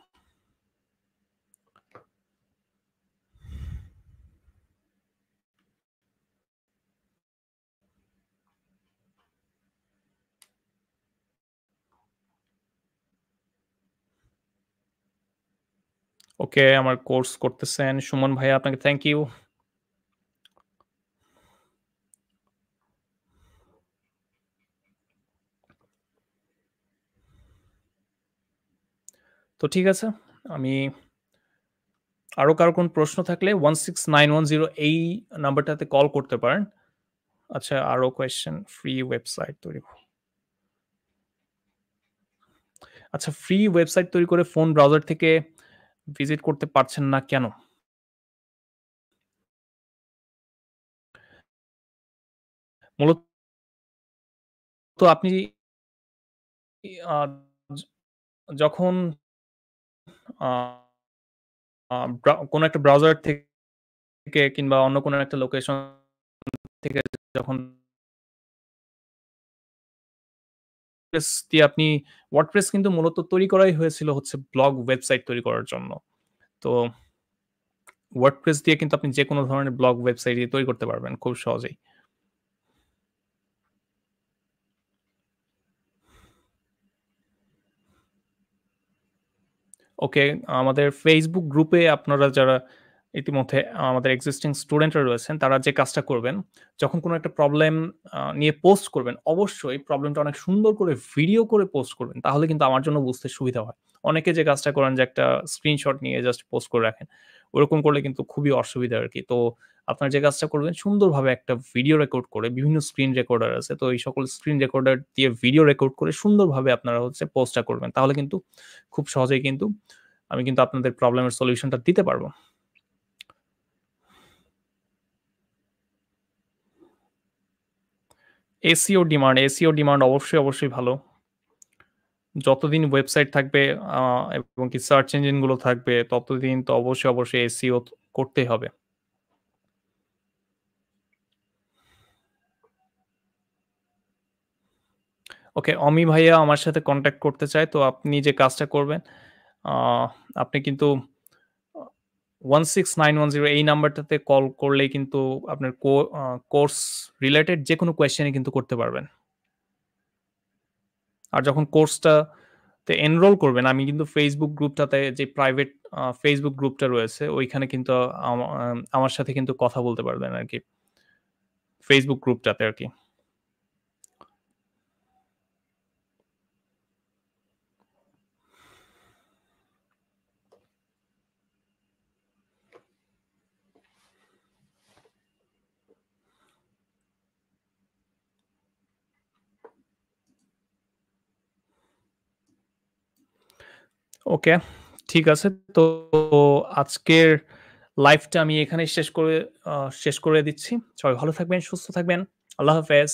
ওকে, আমার কোর্স করতেছেন সুমন ভাইয়া, আপনাকে থ্যাংক ইউ। তো ঠিক আছে। আমি আরো কারো কোন প্রশ্ন থাকলে 16910 এই নাম্বারটাতে কল করতে পারেন। আচ্ছা, আরো কোয়েশ্চেন ফ্রি ওয়েবসাইট তৈরি আচ্ছা, ফ্রি ওয়েবসাইট তৈরি করে ফোন ব্রাউজার থেকে ভিজিট করতে পারছেন না কেন? মূলত আপনি আ য যখন আ আ কোন একটা ব্রাউজার থেকে কিংবা অন্য কোন একটা লোকেশন থেকে যখন দিয়ে আপনি WordPress কিন্তু মূলত তৈরি করাই হয়েছিল হচ্ছে ব্লগ ওয়েবসাইট তৈরি করার জন্য। তো WordPress দিয়ে কিন্তু আপনি যেকোনো ধরনের ব্লগ ওয়েবসাইটই তৈরি করতে পারবেন খুব সহজেই। ওকে, আমাদের Facebook গ্রুপে আপনারা যারা ইতিমধ্যে আমাদের এক্সিস্টিং স্টুডেন্টরা রয়েছেন, তারা যে কাজটা করবেন, যখন কোনো একটা প্রবলেম নিয়ে পোস্ট করবেন, অবশ্যই প্রবলেমটা অনেক সুন্দর করে ভিডিও করে পোস্ট করবেন। তাহলে কিন্তু আমার জন্য বুঝতে সুবিধা হয়। অনেকে যে কাজটা করেন যে একটা স্ক্রিনশট নিয়ে জাস্ট পোস্ট করে রাখেন। ওরকম করলে কিন্তু খুবই অসুবিধা আরকি। তো আপনারা যে কাজটা করবেন সুন্দরভাবে একটা ভিডিও রেকর্ড করে, বিভিন্ন স্ক্রিন রেকর্ডার আছে। তো এই সকল স্ক্রিন রেকর্ডার দিয়ে ভিডিও রেকর্ড করে সুন্দরভাবে আপনারা হচ্ছে পোস্টটা করবেন। তাহলে কিন্তু খুব সহজেই কিন্তু আমি কিন্তু আপনাদের প্রবলেমের সলিউশনটা দিতে পারব। এসইও ডিমান্ড অবশ্যই ভালো। যতদিন ওয়েবসাইট থাকবে আ এবং কি সার্চ ইঞ্জিন গুলো থাকবে ততদিন তো অবশ্যই এসইও করতেই হবে। ওকে, অমি ভাইয়া আমার সাথে কনট্যাক্ট করতে চায়। তো আপনি যে কাজটা করবেন, আ আপনি কিন্তু আ 16910 এই নাম্বারটাতে কল করলেই কিন্তু আপনার কোর্স রিলেটেড যেকোনো কোয়েশ্চেন ই কিন্তু করতে পারবেন। আর যখন কোর্সটাতে এনরোল করবেন, আমি কিন্তু Facebook গ্রুপটাতে যে প্রাইভেট Facebook গ্রুপটা রয়েছে, ওইখানে কিন্তু আমার সাথে কিন্তু কথা বলতে পারবেন আরকি। Facebook গ্রুপটাতে আরকি। ওকে, ঠিক আছে। তো আজকের লাইভটা আমি এখানেই শেষ করে দিচ্ছি। সবাই ভালো থাকবেন, সুস্থ থাকবেন। আল্লাহ হাফেজ।